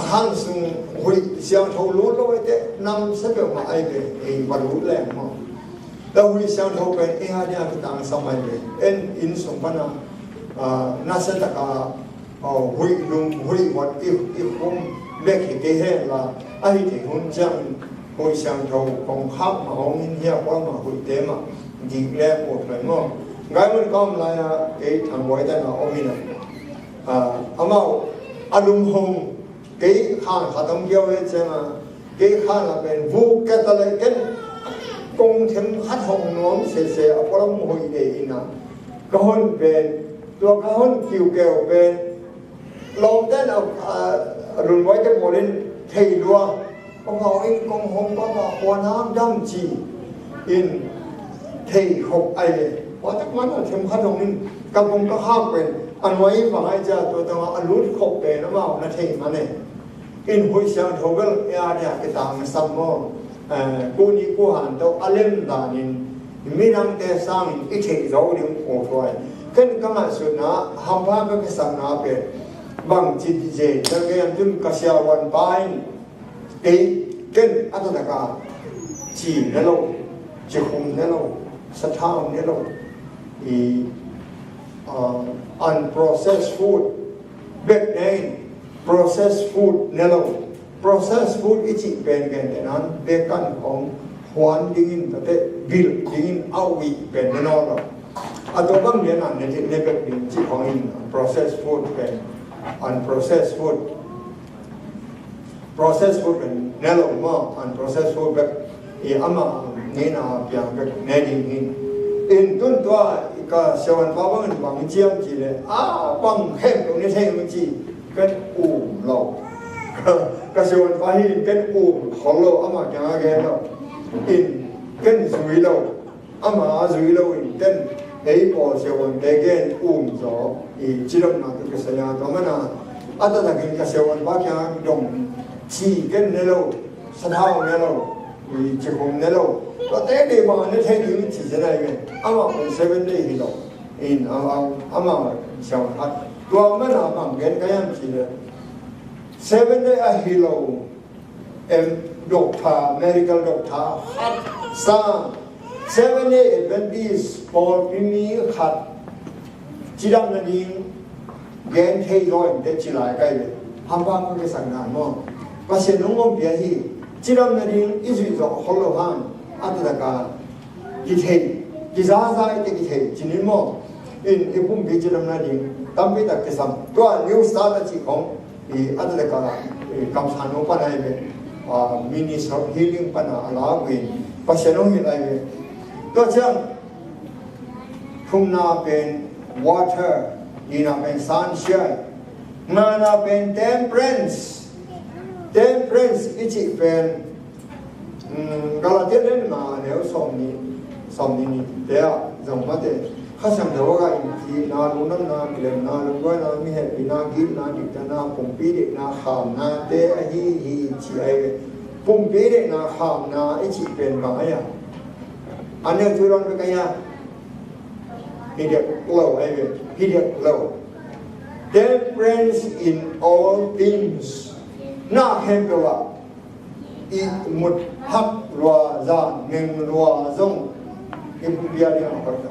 hàng sung hui xiang thâu lúa lúa thế năm sẽ được mà ai về thì vật lúa lẻ mà đâu hui xiang thâu về ai hai dia kita ang samai về en in sung pana na sẽ tất cả hui lung hui vật yêu không biết cái hệ là ai thì hôn chẳng hui xiang thâu còn khác mà ông in hiệu quá mà hui thế mà gì lẽ một phải không cái mình con lại cái thằng quay tên là ông in amau alum home cái hàng hoạt động giao ấy chứ mà cái hàng là bên vu cái ta lại cái công thêm hát hồng nón sẽ ở trong hội để na cái hôn bênตัวcái hôn kiều kiều bên lòng tên ở rồi với cái bộ lên thầy đua ông họ in công hồng có mà quan ham đam chỉ in thầy học ai quá chắc mắn là thêm hát hồng in các ông có ham bên anh ấy và ai cha tôi tao anh lút khóc về nó vào nó thầy mà này in hồi sáng thâu cái cái tàng sầm mò cô ni cô hàn đâu alem là nên mi nam te sang ít thầy giàu điểm cổ thôi cái mà sự nó ham phá cái sầm nó về bằng chỉ dễ cho cái anh chúng cái xe quan bài cái anh ta cả chỉ nó lâu chỉ không nó lâu sát thao nó lâu thì unprocessed food back then processed food nelo processed food ichi ben gen tenan bekan ong huan dingin tate bil dingin awi ben nelo adobang lian an ne bek din chi ong in processed food ben unprocessed food ben nelo mo unprocessed food bek i ama ni na piang bek ne ding in in tun tua ka sewan pa bang chiang chi le bang hem tong ni theng chi cái lâu cái sự văn hóa hiện cái khó lâu ama chẳng nghe đâu in cái dưới lâu ama dưới lâu in cái ấy bỏ sự văn cái gió thì chỉ làm nào cái sự nhà đó mà na ta là cái sự văn hóa cái đồng chỉ cái này lâu sát hao này lâu thì chỉ không này lâu có thế thì mà nó thấy những chỉ thế này cái ama mình 7 day thì lâu in ama sự văn hóa tua mana bang gen kayam chile 7 day a hilo doctor medical doctor sa 7 day Adventist for pimi khat chidam na ding gen thei roi de chilai kai le hambang ke sang nan mo pa se nong ngom bia hi chidam na ding isu zo holo han ataka ki thei ki za te ki thei chinin mo in ipum bi chidam na ding tam bi tak ke sam to new start a chi khong i ataka kam san no pa nai be mini healing pa na ala win pa se nong hi lai be to chang khum na ben water ina ben sunshine na ben temperance ichi ben Galatia lên mà nếu xong ni thế à dòng mà thế khác sang đâu cái thì na luôn năm na milen na luôn cái na mi hết na gil na đi na pum pi de na kham na te hi chi ai pum pi de na kham na ichi ben ba ya anh em chui ron cái ya hi de low ai hi de low temperance in all things na hem cái i một hắc loa giàn ngừng loa rong im bia đi học được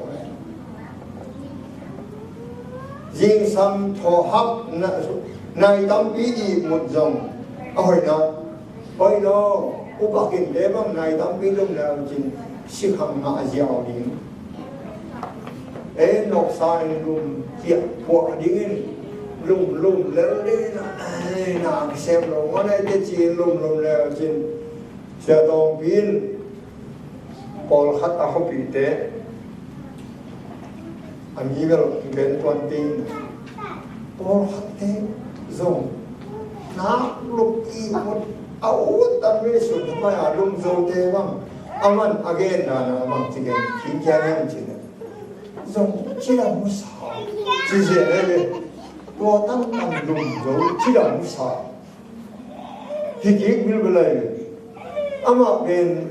riêng sam thọ hắc này tâm ý gì một dòng hỏi nó hỏi nó u bạc kinh tế bằng này tâm ý lúc nào chính sức hằng ngã giàu đi ấy nộp sai lùm tiệm của đi lùm lớn đi nào xem rồi mà đây cái gì lùm là chính sẽ đồng pin Paul khát ta không bị thế anh nghĩ về cái toàn tin Paul khát thế dùng nó lúc y một áo tan về xuống thằng mày lùm dầu thế bằng aman again là bằng chỉ cái khí kia em chỉ là dùng chỉ là một sao chỉ là đây tua tăng lùm dầu chỉ là một sao thì chỉ biết về lại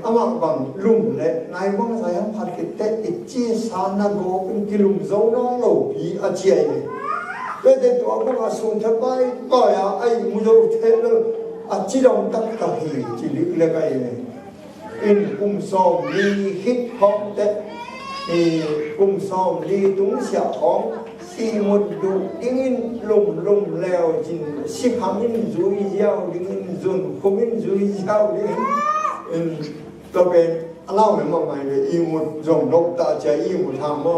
ama bằng lùm lệ này băng sai ham phát cái tết ít chia san na go bên cái lùm dấu nó lẩu bí à chia này cái đấy tụi ông có xuống tháp bay coi ai mua đâu thế đâu chỉ đồng tất cả hi chỉ lý cái này in cùng song đi hip hop đấy thì cùng song đi đúng xảo hóng si một đủ in lùng lèo chỉ ship ham in rủi giàu in dồn không in rủi giàu in tôi bên lao mình mà mày về in một dòng độc ta chạy in một tham mơ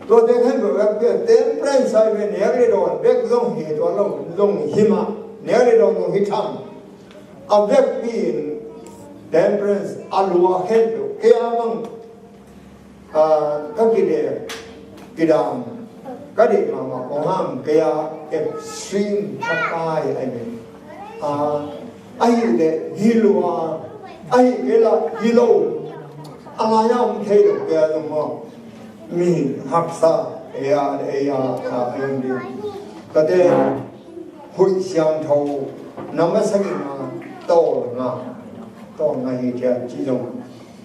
tôi thấy hay bởi vì tên brand sai về nếu đi đồn biết dòng hi đó dòng hima nếu đi đồn dòng hit tham à biết pin temperance alua hết cái bằng các cái đam cái gì mà có ham cái extreme thai anh ai để hilua ai cái là hilo anh em thấy được cái gì mà mình học sa anh đi cái đấy hội sang thầu nằm ở sang mà to ngay thì chỉ dùng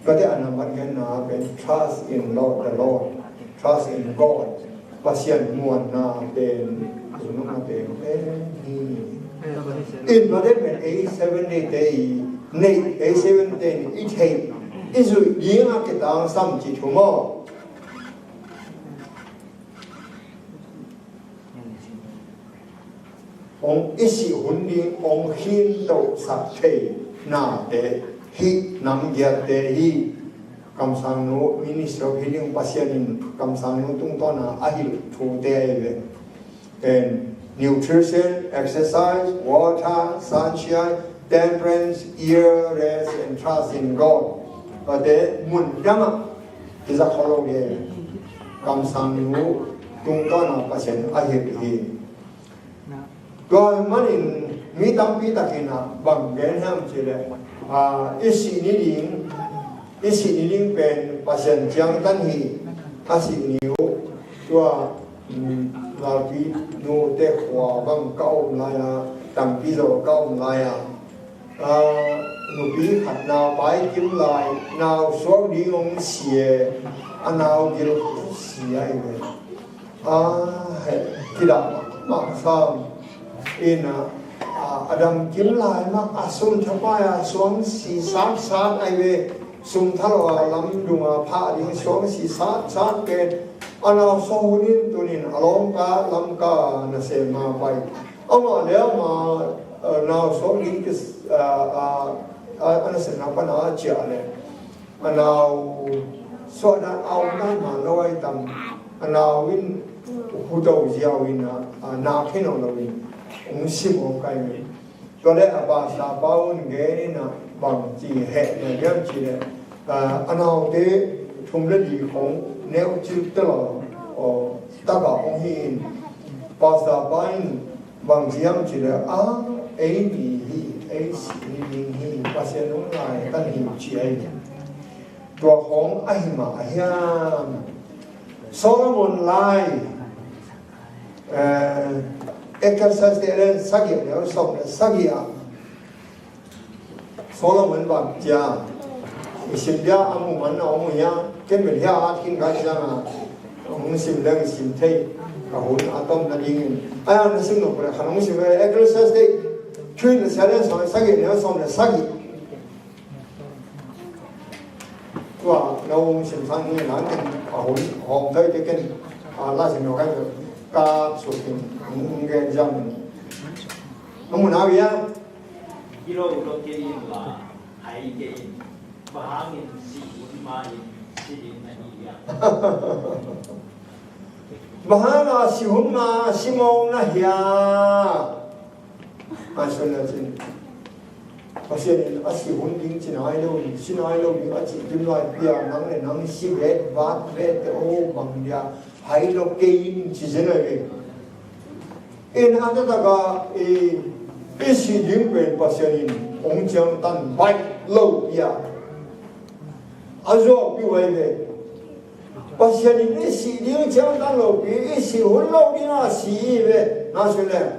cái đấy anh em vẫn là bên trust in Lord the Lord trust in God pasien muan na bên dùng nó bên in mà đấy bên A70 day nay A70 ít hay ít rồi riêng cái tang sam chỉ thua mò ông ít sĩ huấn đi ông hiến đầu sạch thế na để hi nam gia để hi kam sang no minister of healing pasien in kam sang no tung to na ahil thu de and nutrition exercise water sunshine temperance ear rest and trust in God và để mun dama thì ra kholo de kam sang no tung to na pasien ahil hi rồi manin mi tam pi takina bang gen ham chile isi ni ding pen pasien chiang tan hi asi niu tua la pi no te khwa bang kau la ya tam pi zo kau la ya no pi khat na bai kim lai nào so đi ngong xie nào gil xie ai ve kida ma sam ina Adam kim lai ma asun thapaya suang si sát ai về sum thalo lam dunga pha ding suang si sát ke ana so hunin tunin along ka lam ka na se ma pai ama le ma na so ding ke ana se na pa na cha le ana so da au na ma loi tam ana win hu dou jiao win na phin on lo win ông sim ông cái mình cho nên bà sa bao nghe na bằng chỉ hệ này biết chỉ là anh nào thế thùng đất gì không nếu chịu tức là tất cả ông hiền bà sa bao bằng chỉ em chỉ là ấy gì ấy gì bà sẽ nói lại tân hiền chỉ ấyตัวของไอ้หมาเฮียโซโลมอนไลexercise để sắc hiện nếu xong để sắc hiện số là mình bằng cha xin dia ông mình ông mình cái mình theo thiên cái cha mà ông xin đang xin thấy cả hồn atom là gì ai ăn xin nó phải khả xin về exercise để chuyên là sẽ đến xong sắc hiện nếu xong để sắc hiện và đâu xin sang như là cái hồn hồn thấy cái là xin nó cái ca số tiền nghe rằng ông muốn nói gì á? Kilo lo ke in la hai ke in bahang in si un ma in si in na iya bahang là si hun ma si mong na hiya xuân là gì? Pasien si hun ding si nai lo ding chỉ kim loại bia nắng này nắng si vet vát vet ô bằng dia hai lo ke in si thế này in ada daga isi ding pen pasien ông chang tan bai lâu bia azo bi wai ve pasien isi ding chang tan lâu bi isi hun lâu ding si ve na xuân là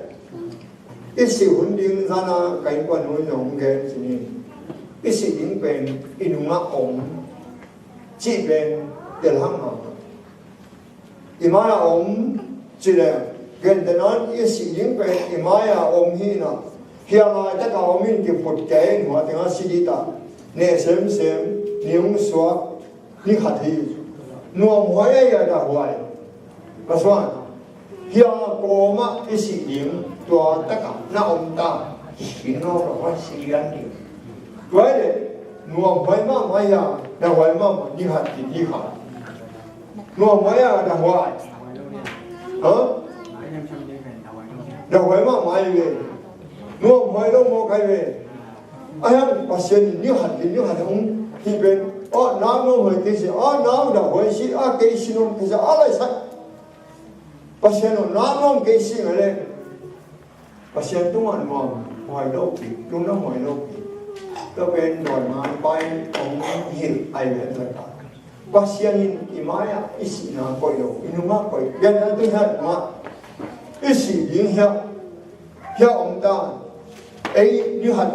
isi hun ding sana kai quan hun nong ke sini isi ding pen inunga om chi pen del hang ma imana om chi le gần đến anh ít sĩ những bên imaya om hi na hiện lại tất cả ông mình kịp một cái mà tiếng Anh sĩ ta nè xem niệm xóa ni hạt hi nuông hoài ấy là hoài và xoan hiện có mà ít sĩ những tua tất cả na ông ta thì nó là hoài sĩ ăn đi vậy đấy nuông hoài mà hoài à là hoài mà ni hạt thì ni hạt nuông hoài à là hoài hả là hoài mà hoài về nuông hoài đâu mà cái về ai ăn bác sĩ ni hạt ông thì bên nam nó hồi cái gì nam là hồi gì cái gì nó cái gì lại sai bác sĩ nó nam cái gì này lên bác sĩ tung ăn mà hoài đâu bị tung nó hoài đâu bịก็เป็นหน่วยงานไปของหินไอเวนต์กันบาเซียนินอิมายาอิสินาโกยโยอินุมาโกยยันนั้นตัวหัดมาอิสิยิงเฮียองตาไอ้นิหัด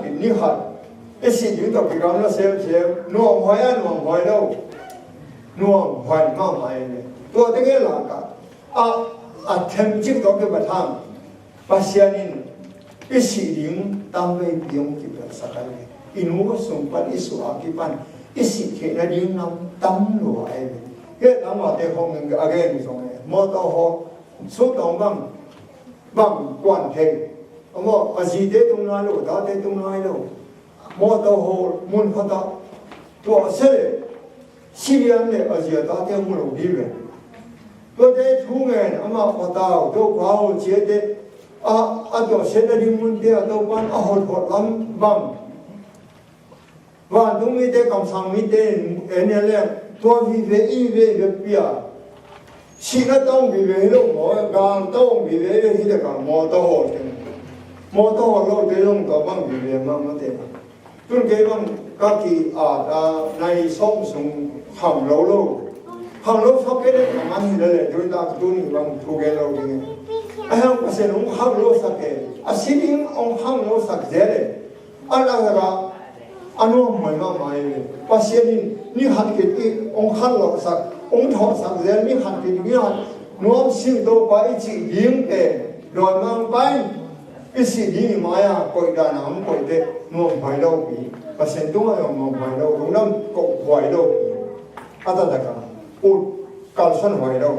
อิสิยิงตัวพิการแล้วเซลนัวหอยแล้วนัวหอยมาใหม่เลยตัวเด็กหลักอะเทมจิกตัวเป็นประธานบาเซียนินอิสิยิงตามไปยงกิบสักการะinu ko sumpan isu akipan isi ke na ding nam tam lo ai ke nam wa te hong ng again song e mo to ho su tong bang quan the mo asi de tung na lo da de tung na lo mo to ho mun pha ta to se Syrian le asia da de mu lo bi le to de thu nge ama pha ta to kwa ho che de a to se na ding mun de to ban a ho lam bang và đúng như thế cầm sang như thế anh em là tôi vì vậy ý về việc bia xin nó tông vì vậy lúc mỗi càng tông vì vậy thì là càng mua tàu lâu thế luôn có bằng vì vậy mà thế chúng cái bằng các kỳ này sống hàng lâu sau cái đấy mà anh thì là chúng ta tuân bằng thu cái lâu đi anh em có thể ông hàng lâu sắc cái xin những ông hàng lâu sắc dễ đấy anh là anu mai ma mai pasien ni hat ke ti ong khan lo sak ong tho sak zel ni hat ke ni hat nuam sim do pai chi ying te rồi mang pai isi ni maya koi da nam koi te nuam pai lo bi pasien tu ai ong pai lo ong nam ko hoai lo ata da ka u kal san hoai lo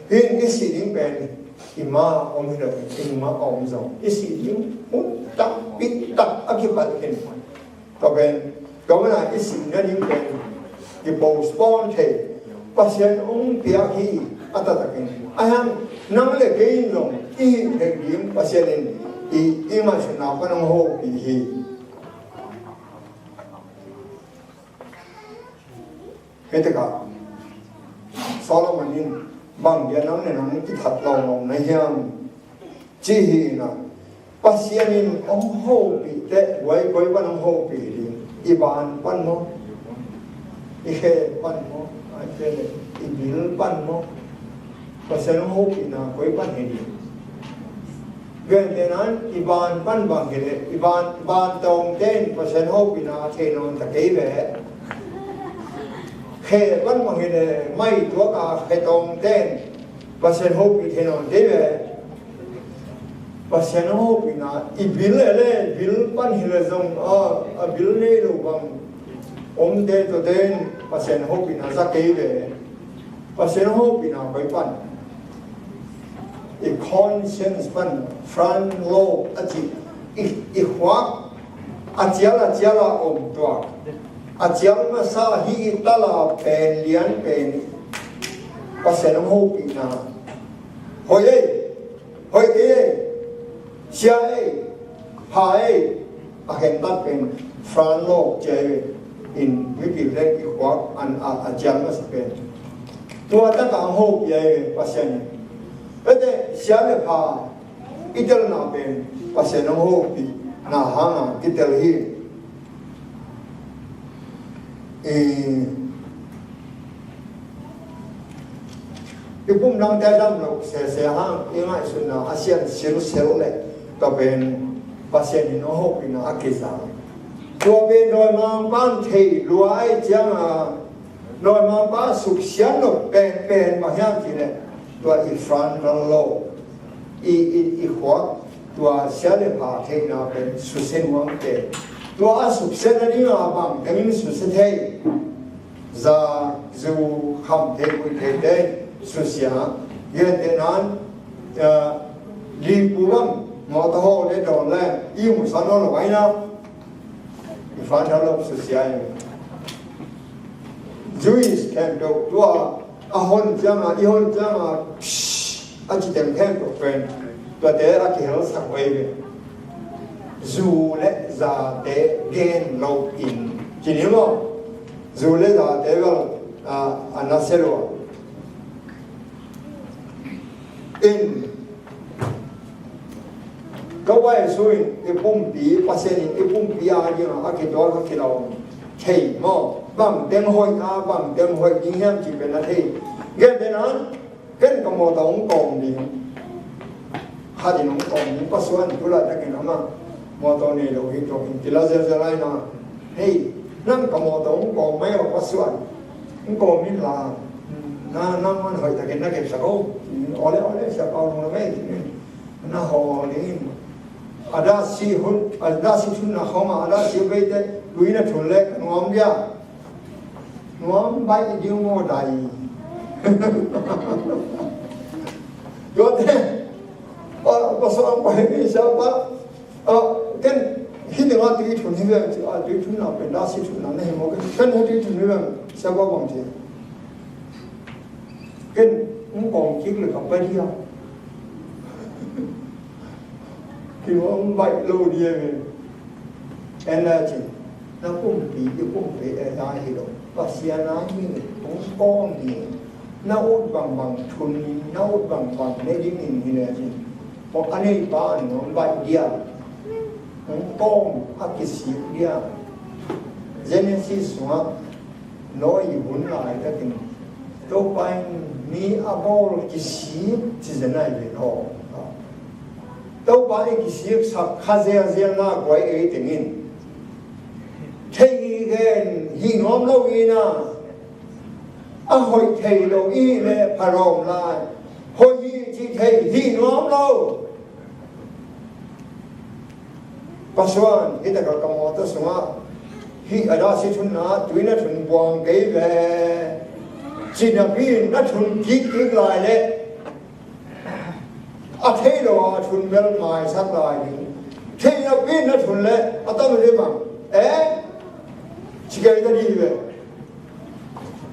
hin isi ding pen ima ong hi lo ima ong zo isi ding un tak pit tak akibat kenก็เป็นก็ไม่ได้สิ่งนั้นยิ่งเป็นที่โบสปอนเทปัจจัยองค์เปียกีอัตตะกินอาหารนั่งเล่นเกมลงอีเด็กยิ่งปัจจัยนั้นอีมาชนะก็นั่งโฮปีฮีเหตุการณ์โซโลมอนินบางเดียนั่งเนี่ยนั่งที่ถัดลงในยังจีฮีนะปัจจัยนั้นองค์โฮปีเตะไว้ว่าองค์โฮปีดีอีบานปั้นโมอีเคปั้นโมไอ้เจ้าอีบิลปั้นโมปัจจัยนั้นองค์โฮปีนะไว้ปั้นเฮดีเกินแต่นั้นอีบานปั้นบางเฮดีอีบานตรงเต้นปัจจัยนั้นองค์ปีนะเทนอนตะเกียบเคปั้นบางเฮดีไม่ตัวกาเคตรงเต้นปัจจัยนั้นองค์ปีเทนอนเดียบpasien ho pina I bil le bil pan hilazong bil ne lo bang om de to den pasien ho pina zakei ve pasien ho pina bai pan I conscience pan fran lo achi I hwa achiala om tua achial ma sa hi tala pen lian pen pasien ho pina hoi e Xia Pa a hentat pen Fran lo che in vipi le ki hwa an a jam mas pen tua ta ka ho ye pasien ete xia le pa itel na pen pasien ho pi na ha na kitel hi Ipum nang dalam lo se hang ingai sunna ASEAN siru leก็เป็นปัจจัยที่น้องหกปีน่าเกษาตัวเป็นโดยมังบ้านที่รวยจังโดยมังบ้านสุขเสียงเป็นมาอย่างที่เนี่ยตัวอิฟรานรังโล i khwa tua siale pha the na pen su sen wang te tua su sen na ni ma bang tengin su se the za zu kham the ku the de su sia ye te nan li puam mo to ho le do le i mu san no lo wai na i fa tha lo su sia Jewish camp to tua a hon jama I hon jama a chi tem camp to friend tua te a ki hel sak wei ve zu le za te gen lo in chi ni mo zu le za te wel a na selo inก็ว่าสุยไอ้ปุ่มปีปัสเซนไอ้ปุ่มปีอะไรอย่างอากิตัวก็คิดเราเที่ยมอบางเต็มหอยบางเต็มหอยยิ่งแย้มจีเป็นนาทีเกิดเป็นนั้นเกิดกับมอตองกองดีข้าที่น้องกองนี้ปัสสาวะทุเรศแต่กินอะไรมอตองนี่เราเห็นตัวกินที่เราจะไล่นะเฮ้ยนั่นกับมอตองกองไม่เอาปัสสาวะกองนี่ล่ะนั่นมันหอยแต่กินนักเก็บสักเอาเลยสักเอาลงไม่น่าหอนี่ada si thun na khoma ada si be te luina thun le ngom ya ngom bai di ngo dai yo te pa so ang pai ni sa pa ken hi de wa ti thun ni ve ti thun na pe da si thun na ne mo ken ti thun ni ve sa ba bang ti ken ngom ki le ka pa dia thì ông vậy lâu đi về em là chỉ nó cũng bị ở đây thì đó và xe nó như cũng con gì nó út bằng thun nó út bằng để đi nhìn thì là gì còn anh ấy ba nó vậy đi à cũng con cái gì đi à Genesis mà nói vốn lại cái tình tôi phải mi abol cái gì chỉ là này vậy thôi đâu phải cái gì sắc khá dễ na quay ấy tiếng in thấy cái hình ngóm lâu in à hồi thấy lâu in lệ phá rộng lại hồi chỉ thấy hình ngóm lâu bác xuân cái đó có một cái số hi ở đó sẽ chun na tuy nó chun buông cái về chỉ là vì nó chun kích lại đấy à thế đó chun vel mai sát lại thế là vì nó chun lệ à tao mới bảo chỉ cái đó đi về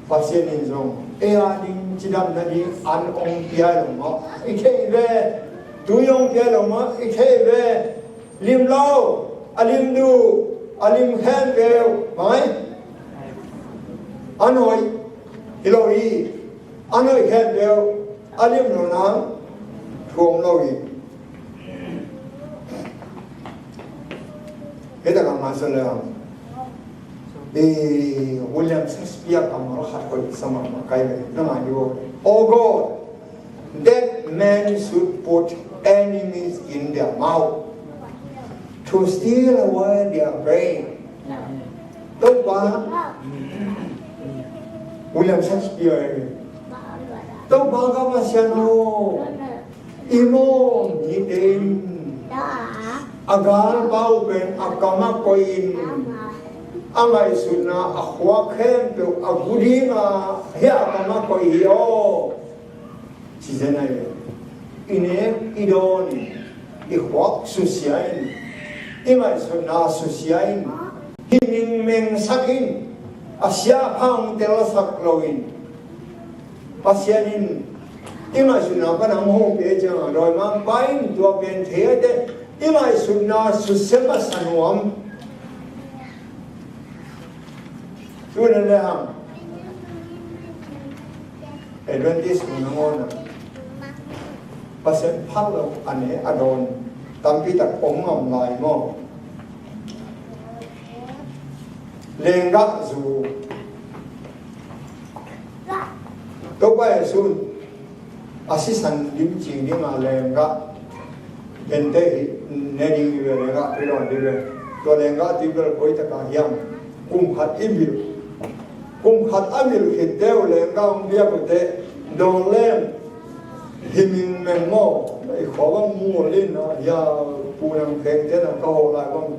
bác sĩ nhìn xong anh chỉ làm là đi ăn ông kia rồi mà ít thế về túi ông kia rồi mà ít thế về lim lâu lim du lim khen về phải anh hỏi hiểu đi anh hỏi khen về lim rồi nắng thuồng lâu đi cái đó là mà sao lại William Shakespeare cầm nó khát coi sao mà cái này nó là như oh God that man should put enemies in their mouth to steal away their brain. Đúng quá. William Shakespeare. Đúng quá các bạn xem ô. Imo nhị đêm. Agal bao bên akama koin. Amai suna akwa khem pe agudinga he akama koi yo. Chỉ thế này. Ine idoni. Ikhwak susiain. Imai suna susiain hining meng sakin asya phang tel sak loin pasianin imai suna panam ho pe jang roi mang pain tua pen the te imai suna susema sanuam tuna le ham Adventist ngona pasien phalo ane adon tampi tak ngom lai mo lenga zu to ba sun assistant lim chi ni ma lenga ente ne ni ve lenga pero de ve to lenga ti ber koi ta ka yam kum khat amil khit deu lenga bia ko te don lem himin men mo ai khawang mu lin na ya punang kheng te na ka ho lai bang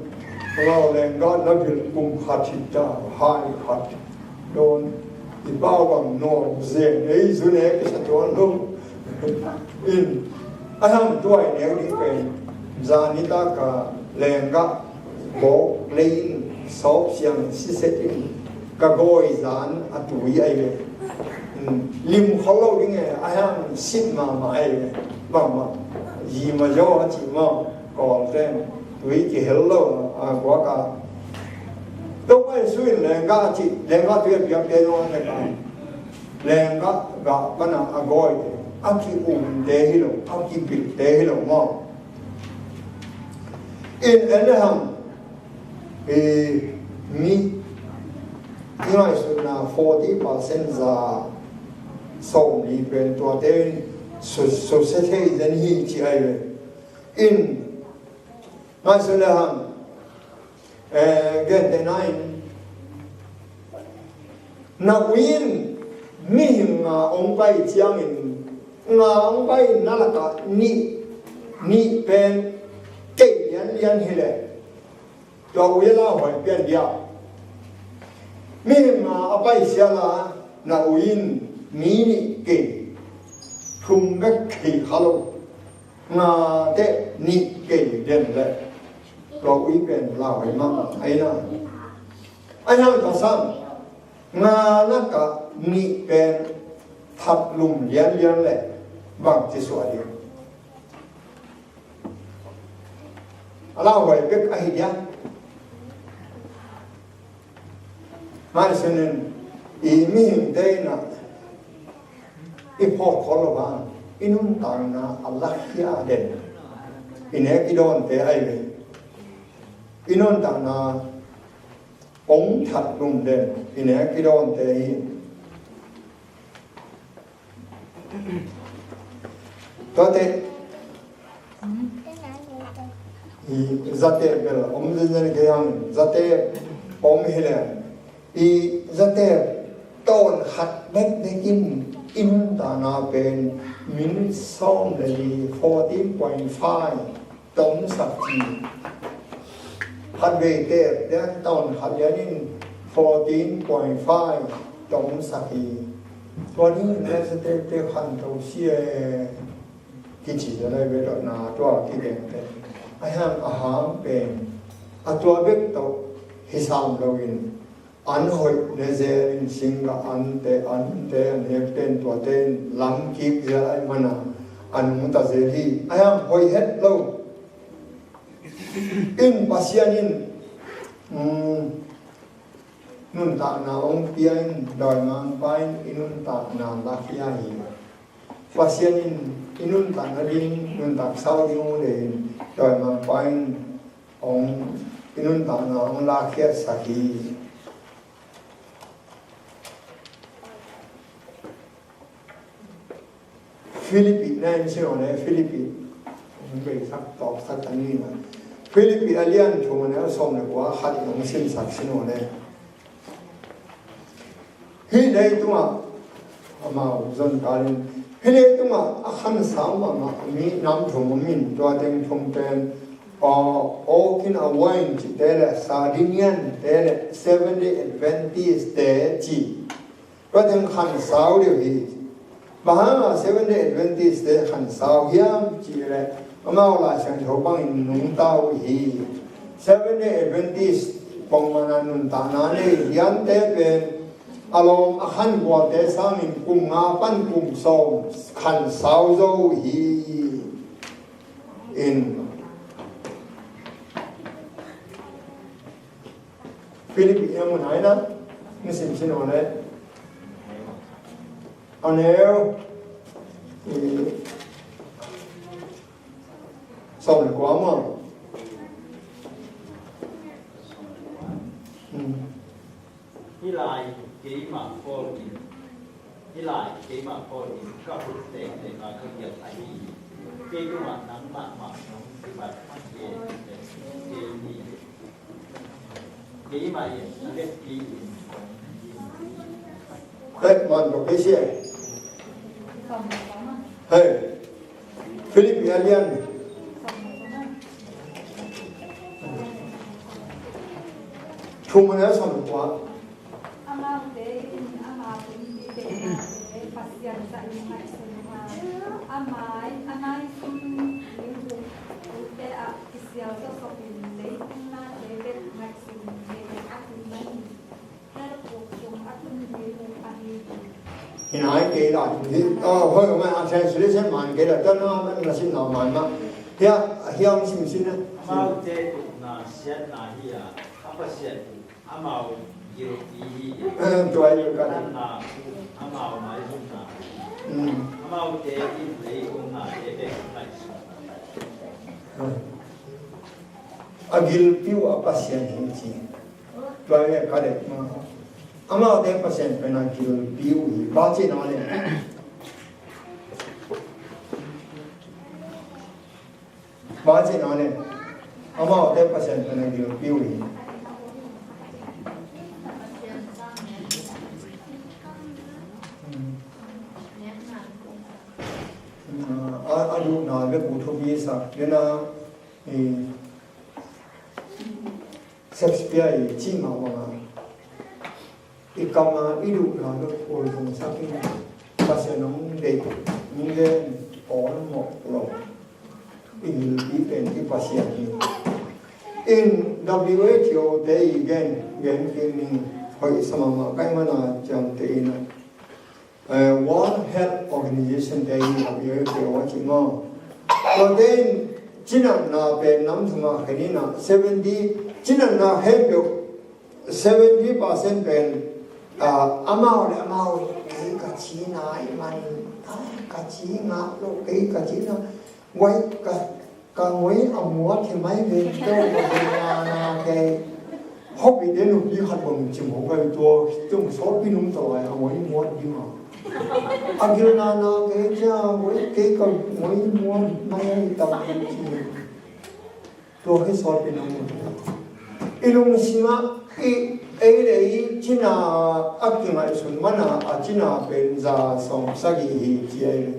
lo leng ga na bil kum khatita hai khat don I bawang no zen ei zu ne ke sa ton lo in aham tuai neu ni pe zanita ka lenga bo lein sop siang si setin ka goi zan atui ai le lim kholo ding e aham sit ma ma ai le bang ma yi ma jo chi ma ko ten tui ki hello a kwa ka đâu phải suy lenga chỉ lenga tuyệt biệt biệt nó này cả lenga gặp cái nào agoi anh chỉ để hiểu anh chỉ biết để hiểu mà in anh ham mi nói là 40% ra số里边多的society人ही chỉ ai in nói là ham gen te nai na win mi nga ong pai chiang in nga ong pai na la ka ni pen ke yan hele to we la hoi pen dia mi nga apai sia la na win mi ni ke thum ga ki khalo nga te ni ke den leก็วิเป็นลาวให้มาไอ้นั่นไอ้นั่นก็ซ้ำงานนั่นก็นี่เป็นทับลุมเลี้ยงแหละบางที่ส่วนเดียวลาวให้เป็นไอ้เดียมาเสนออีมีหิมได้นะอีพอขอละบ้านอีนุ่นต่างนะอัลลอฮ์ที่อาเด่นอีเนกิโดนเตะไอ้เว้ยinon ta na ong that lum den ine kidon te hi to te I zate bel om zen ke yang zate om hele I zate ton hat bek de kin in ta na pen min som le 14.5 ton sak ji hạt về tệ đến tàu hạt giá đến 14.5 tổng sạc thìตัวนี้เนี่ยจะเตะขันตัวเสียกิจจะได้เวลาหน้าตัวที่เด่นเป็นไอ้ห้ามอาหารเป็นตัวเบ็กตัวฮิสามเราอินอันหอยเนเซรินสิงห์อันเตเนี่ยเป็นตัวเต้นลำกิกจะไอ้มันอันมุตเซรีไอ้ห้ามหอยเฮ็ดเราin pasianin nun ta na ong pian doi mang pain inun ta na la pia hi pasianin inun ta na ding nun ta sau ding le doi mang pain ong inun ta na ong la khia sa hi Philippines na siya ne Philippinesไปสักตอบสักอันนี้นะฟิลิปปินส์เลียนชมเนี่ยส่งเลยว่าหัดลงสิ้นสักสิ้นวันเนี่ยฮิเลตุมามาจนการฮิเลตุมาขันสามมามีน้ำชมมินตัวเต็งชมเป็นโอกินเอาไว้จิเตเลซาดิเนียนเตเล70 Adventist เตจีตัวเต็งขันสาวเดียวฮีบ้าน70 Adventist เตขันสาวเฮียมจีเลยมาว่าฉันชอบไปนุ่งเต้าฮี70 Adventist ปองมานุนตานานี่ยันเตเป็นอารมณ์ขันกว่าเตสามินกุมงาปั้นกุมโซมขันสาวโซฮีอินฟิลิปปินส์มันไหนนะไม่สิ่งที่โน่นเลยอันนี้ส่งกว่ามั้งที่ลายเกี่ยมาโฟกินที่ลายเกี่ยมาโฟกินก็พูดเต็มเลยมาเขาเกี่ยวไอ้เกี่ยมาหนังมาน้องที่มาเกี่ยนี่เกี่ยมาอย่างเล็กเกี่ยเฮ้ยมันบอกไม่ใช่ hey Philip alien chung mà nó xong quá hiện nay cái là hơi mà anh xem xử lý xem màn cái là cho nó là xin nào màn mà hiang xin á mau thế na xét na hi à apa xét mau yêu đi tuổi rồi cả na mau mai hung na mau thế đi lấy hung na thế để lại agil piu apa sian hinci tuổi này cả đấy mà amao ten percent pena agil piu hi ba chi nó này ba chi nó này amao ten percent pena agil piu hi adu na ve bu thu bi sa na Shakespeare chi ma wa ikama idu na ve ko thong sa ki pa se nong de ni le on mo lo in bi pen ki pa sia ki in WHO they again feeling hoi sama ma kai ma na jam te ina World Health Organization Day WHO chi mo so then china na pe nam thuma khani na 70 china na help 70% pen amao cái cả chi na man cả chi na lo cái cả chi na quay cả mấy mua thì mấy bên đâu mà na cái hobby đến lúc đi học bằng chỉ một cáiตัวtrong số pin nung tỏi mấy mua đi mà agil na cái cha cái mấy mua mấy tậpตัวcái số pin nung ilung sima ấy china akti mai sun mana china ben za som sagi hi chi ai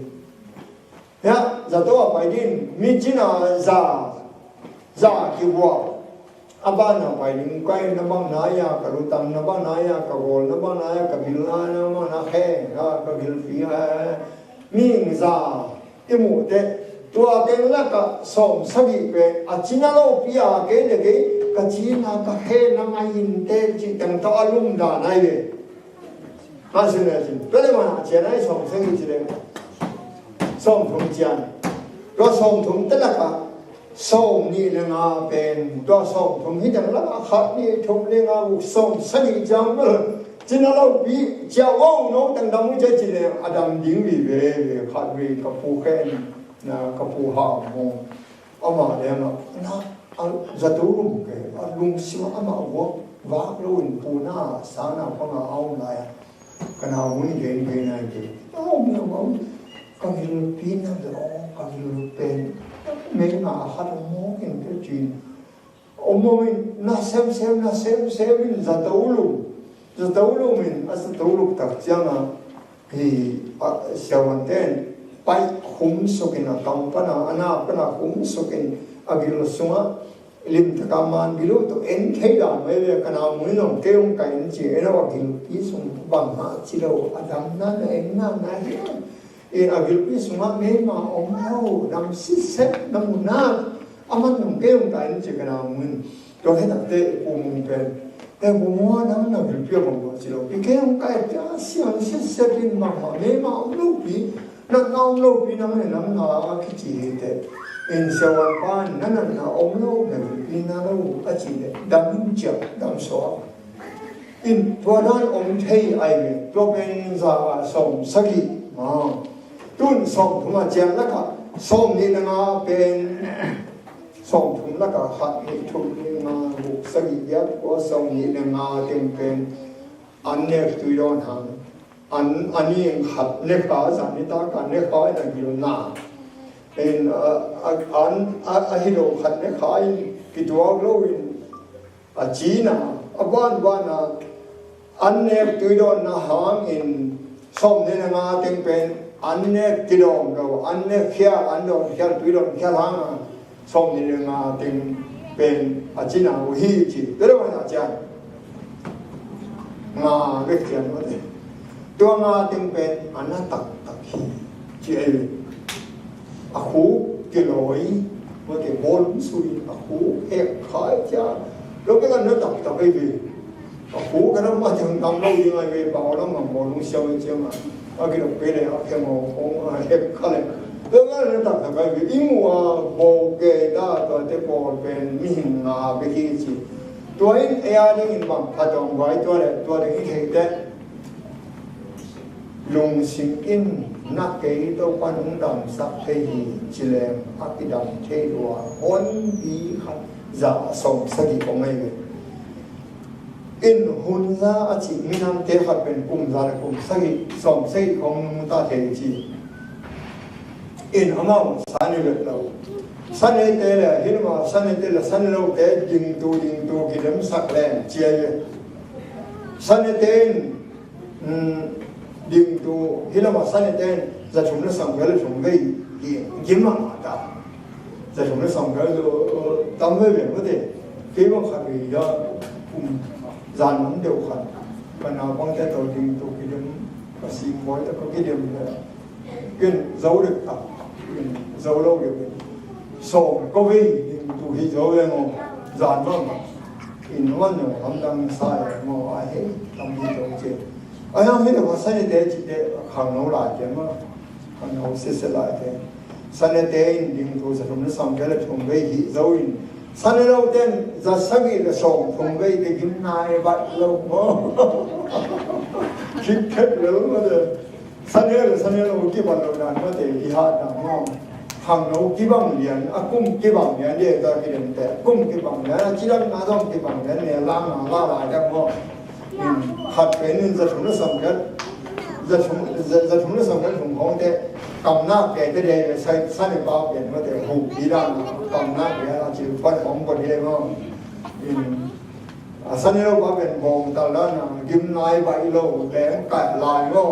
ya za to pai din mi china za ki wa abana pai din kai na bang na ya ka ru tam na bang na ya ka gol na bang na ya ka bil na ma na he ka bil fi ha mi za imu te tua ke la ka som sagi pe china lo pi a ke de ke ka chi na ka he na ngai in te chi tang to alum da nai ve ha sin na sin pe le ma na che nai som seng chi le som thong chian ro som thong te la ka som ni le nga pen ro som thong hi tang la kha ni thong le nga u som sagi jang ma chi na lo bi chia wong no tang dang che chi le adam ding vi ve kha vi ka pu khen na ka pu ha mo ama le ma na Zatulung ke lung sima ama wo wa loin puna sana panga au na ya kana muni gen gen na ke au mi au ka mi pina de o ka mi pen me na ha mo ken ke chin o mo min na sem in zatulung min zatulung tak changa hi siawanten pai khum sokin na kampana ana pana khum sokin agil sunga lim takaman bilu to en theda me kana muino keung kain chi ena wa gil pi sung bang ma chi lo adam na en na e agil pi sunga me ma om ho dam si se nam na aman nong keung kain chi kana mun to he tak te pu mun pen e mo mo na na gil pi bang chi lo pi keung kai ja si an si se bin ma ma me ma om lo pi na lo pi na me nam na ki chi te in sawan pan na om lo na pina lo achi le dam cha dam so in tuadan om thei ai me to ben za som sagi ma tun som thuma jam la ka som ni na pen som thum la ka hat ni thum ni ma bu sagi ya ko som ni na tem pen an ne tu don han ani hat ne ka za ni ta ka ne ka na gi na in hilo khat ne khai ki tuang lo in china ban an ne tu don na hang in som ne nga teng pen อันเนี้ยกิโลเราอันเนี้ยเขียอันโดนเขียตุยโดนเขียล้างสมนิรงาติงเป็นอาจินาวิหิจิเรื่องอะไรอาจารย์งาเล็กเทียนว่าเด็ตัวงาติงเป็นอนัตตตักขีเจอาคูกิโลยว่าเด็บอลสุยอาคูเอกขายจ้าเราก็กันนึกตักตักไปวีอาคูกันนั้นมาถึงทำเรายังไงวีบ่าวแล้วมันบอลลุงเชียวเชียวมาอากิโลไปเลยอาเขียนมาคงเอกขายเราก็นึกตักตักไปวีอิมัวโบเกต้าตัวเด็กบอลเป็นมิหิงาเบกิจิตัวอินเออาดินบังพัดองไว้ตัวเด็กที่เห็นเด็กลงสิงอินนักเกยตัวปันดำสักเทีจิเลมอักิดำเทดัวอนบีขัดจะส่งสกิของไงเว้อินหุ่นซาอจิมินันเทขัดเป็นกลุ่มซาเลกลุ่มสกิส่งสกิของมุตาเทจิอินอามาสันนิเวศเราสันนิเตเลเห็นว่าสันนิเตเลสันนิเราเตยิงตัวกิเลมสักแรงเจียสันนิเตนดิงตัวฮิลามาสันนิเตนจะชมและสังเกตชมไม่ยิ่งมากจ้ะจะชมและสังเกตตามไม่เป็นก็ได้ที่ว่าขัดยาจานมันเดียวขัดปัญหาบางแต่ตัวดิงตัวกิเลมก็สิ่งบ่อยแต่ก็กิเลมเลยกินเจ้าเด็กตับกินเจ้าเราเด็กส่งก็วิ่งดิงตัวที่เจ้าเองจานมันอินวันหนึ่งทำดังสายมอไอ้ทำดีตรงเจไอ้ยังไม่ได้ว่าสันนิเตจิตเดขังโนราเจมั้งขังโนเสสลายเจสันนิเตนดิงตัวจะทำในสังเกตชมเวหิเจ้าอินสันนิเราเต้นจะสักกี่ส่งชมเวหิกินนายบัดเราคิดแค่เรื่องมันเลยสันนิเรากี่วันเราดันมาเตะอีหาดังมั่งขังโนกี่บังเลียนอากุ้มกี่บังเลียนเรียกตัวกี่เดือนแต่กุ้มกี่บังเลียนจีรังนาดองกี่บังเลียนเนี่ยล้างลาดังมั่งขัดเป็นจะชมและสังเกตจะชมและสังเกตของของเด็กกำนักแก่เด็กใช้สันนิบาตเป็นว่าเด็กหูดีด้านกำนักแก่อาชีพฟันของคนเดียวมั่งสันนิบาตเป็นมองตาล้านกิมนายใบโลแหลมกัดลายมั่ง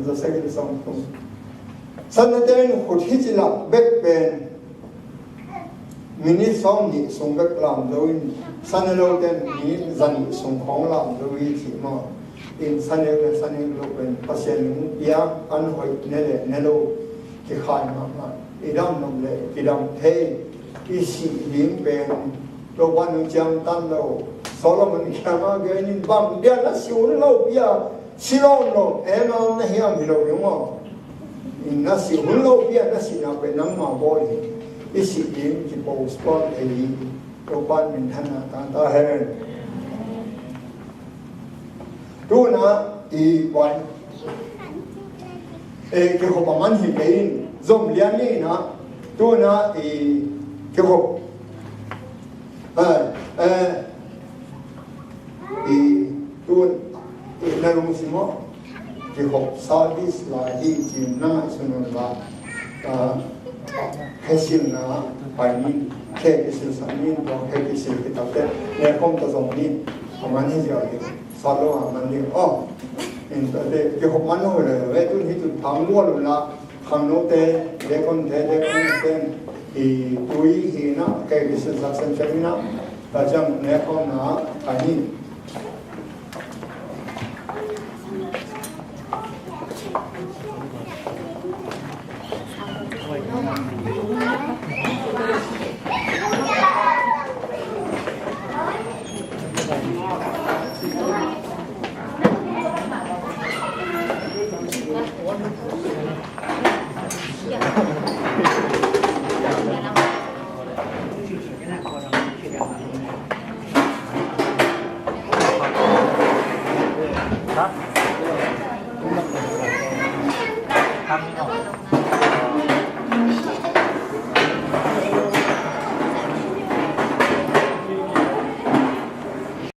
จะใช้ที่สองสันนิเตนขุดที่จิลับเบ็ดเป็นมินิสองนี่ส่งเบ็ดลำโดยสันนิโลเตนมีจันส่งของลำโดยที่มาอินสันนิโลเป็นภาษาหนึ่งยาอันหอยเนโลที่ขายมาอีดำนมเลยอีดำเทอีสีลิมเป็นตัววันนึงจังตันเราสโลมันแค่มาเกินบังเดียร์สิวนเราเบียสิโลโลเอ็มอันนี้ยังมีเราอยู่มั้งnasi hullo pia nasi na pe nang ma boy isi dim ki po sport ei to ban min thana ta hen tu na i wan e ke ho man hi kein zom lian ni na tu na i ke ho i tu na lu simoที่หกซาดิสลายที่จีนน่าสนุนว่าให้สิ่งน่ะไปนี้แค่กิจสันนิษฐานแค่กิจที่ตัดแต่เนี่ยคงจะส่งนี้ประมาณนี้เดียวเลยสอนเรามันเดียวอ๋อเห็นแต่เด็กที่หกมันโน่เลยเว้ยตุนที่จุดทางล้วนเลยละทางโน้ตเด็กคนเด็กคนเต้นอีตุยหีน่ะแค่กิจสันเชมิน่ะแต่จังเนี่ยเขาน่ะไปนี้ทำไม่ออก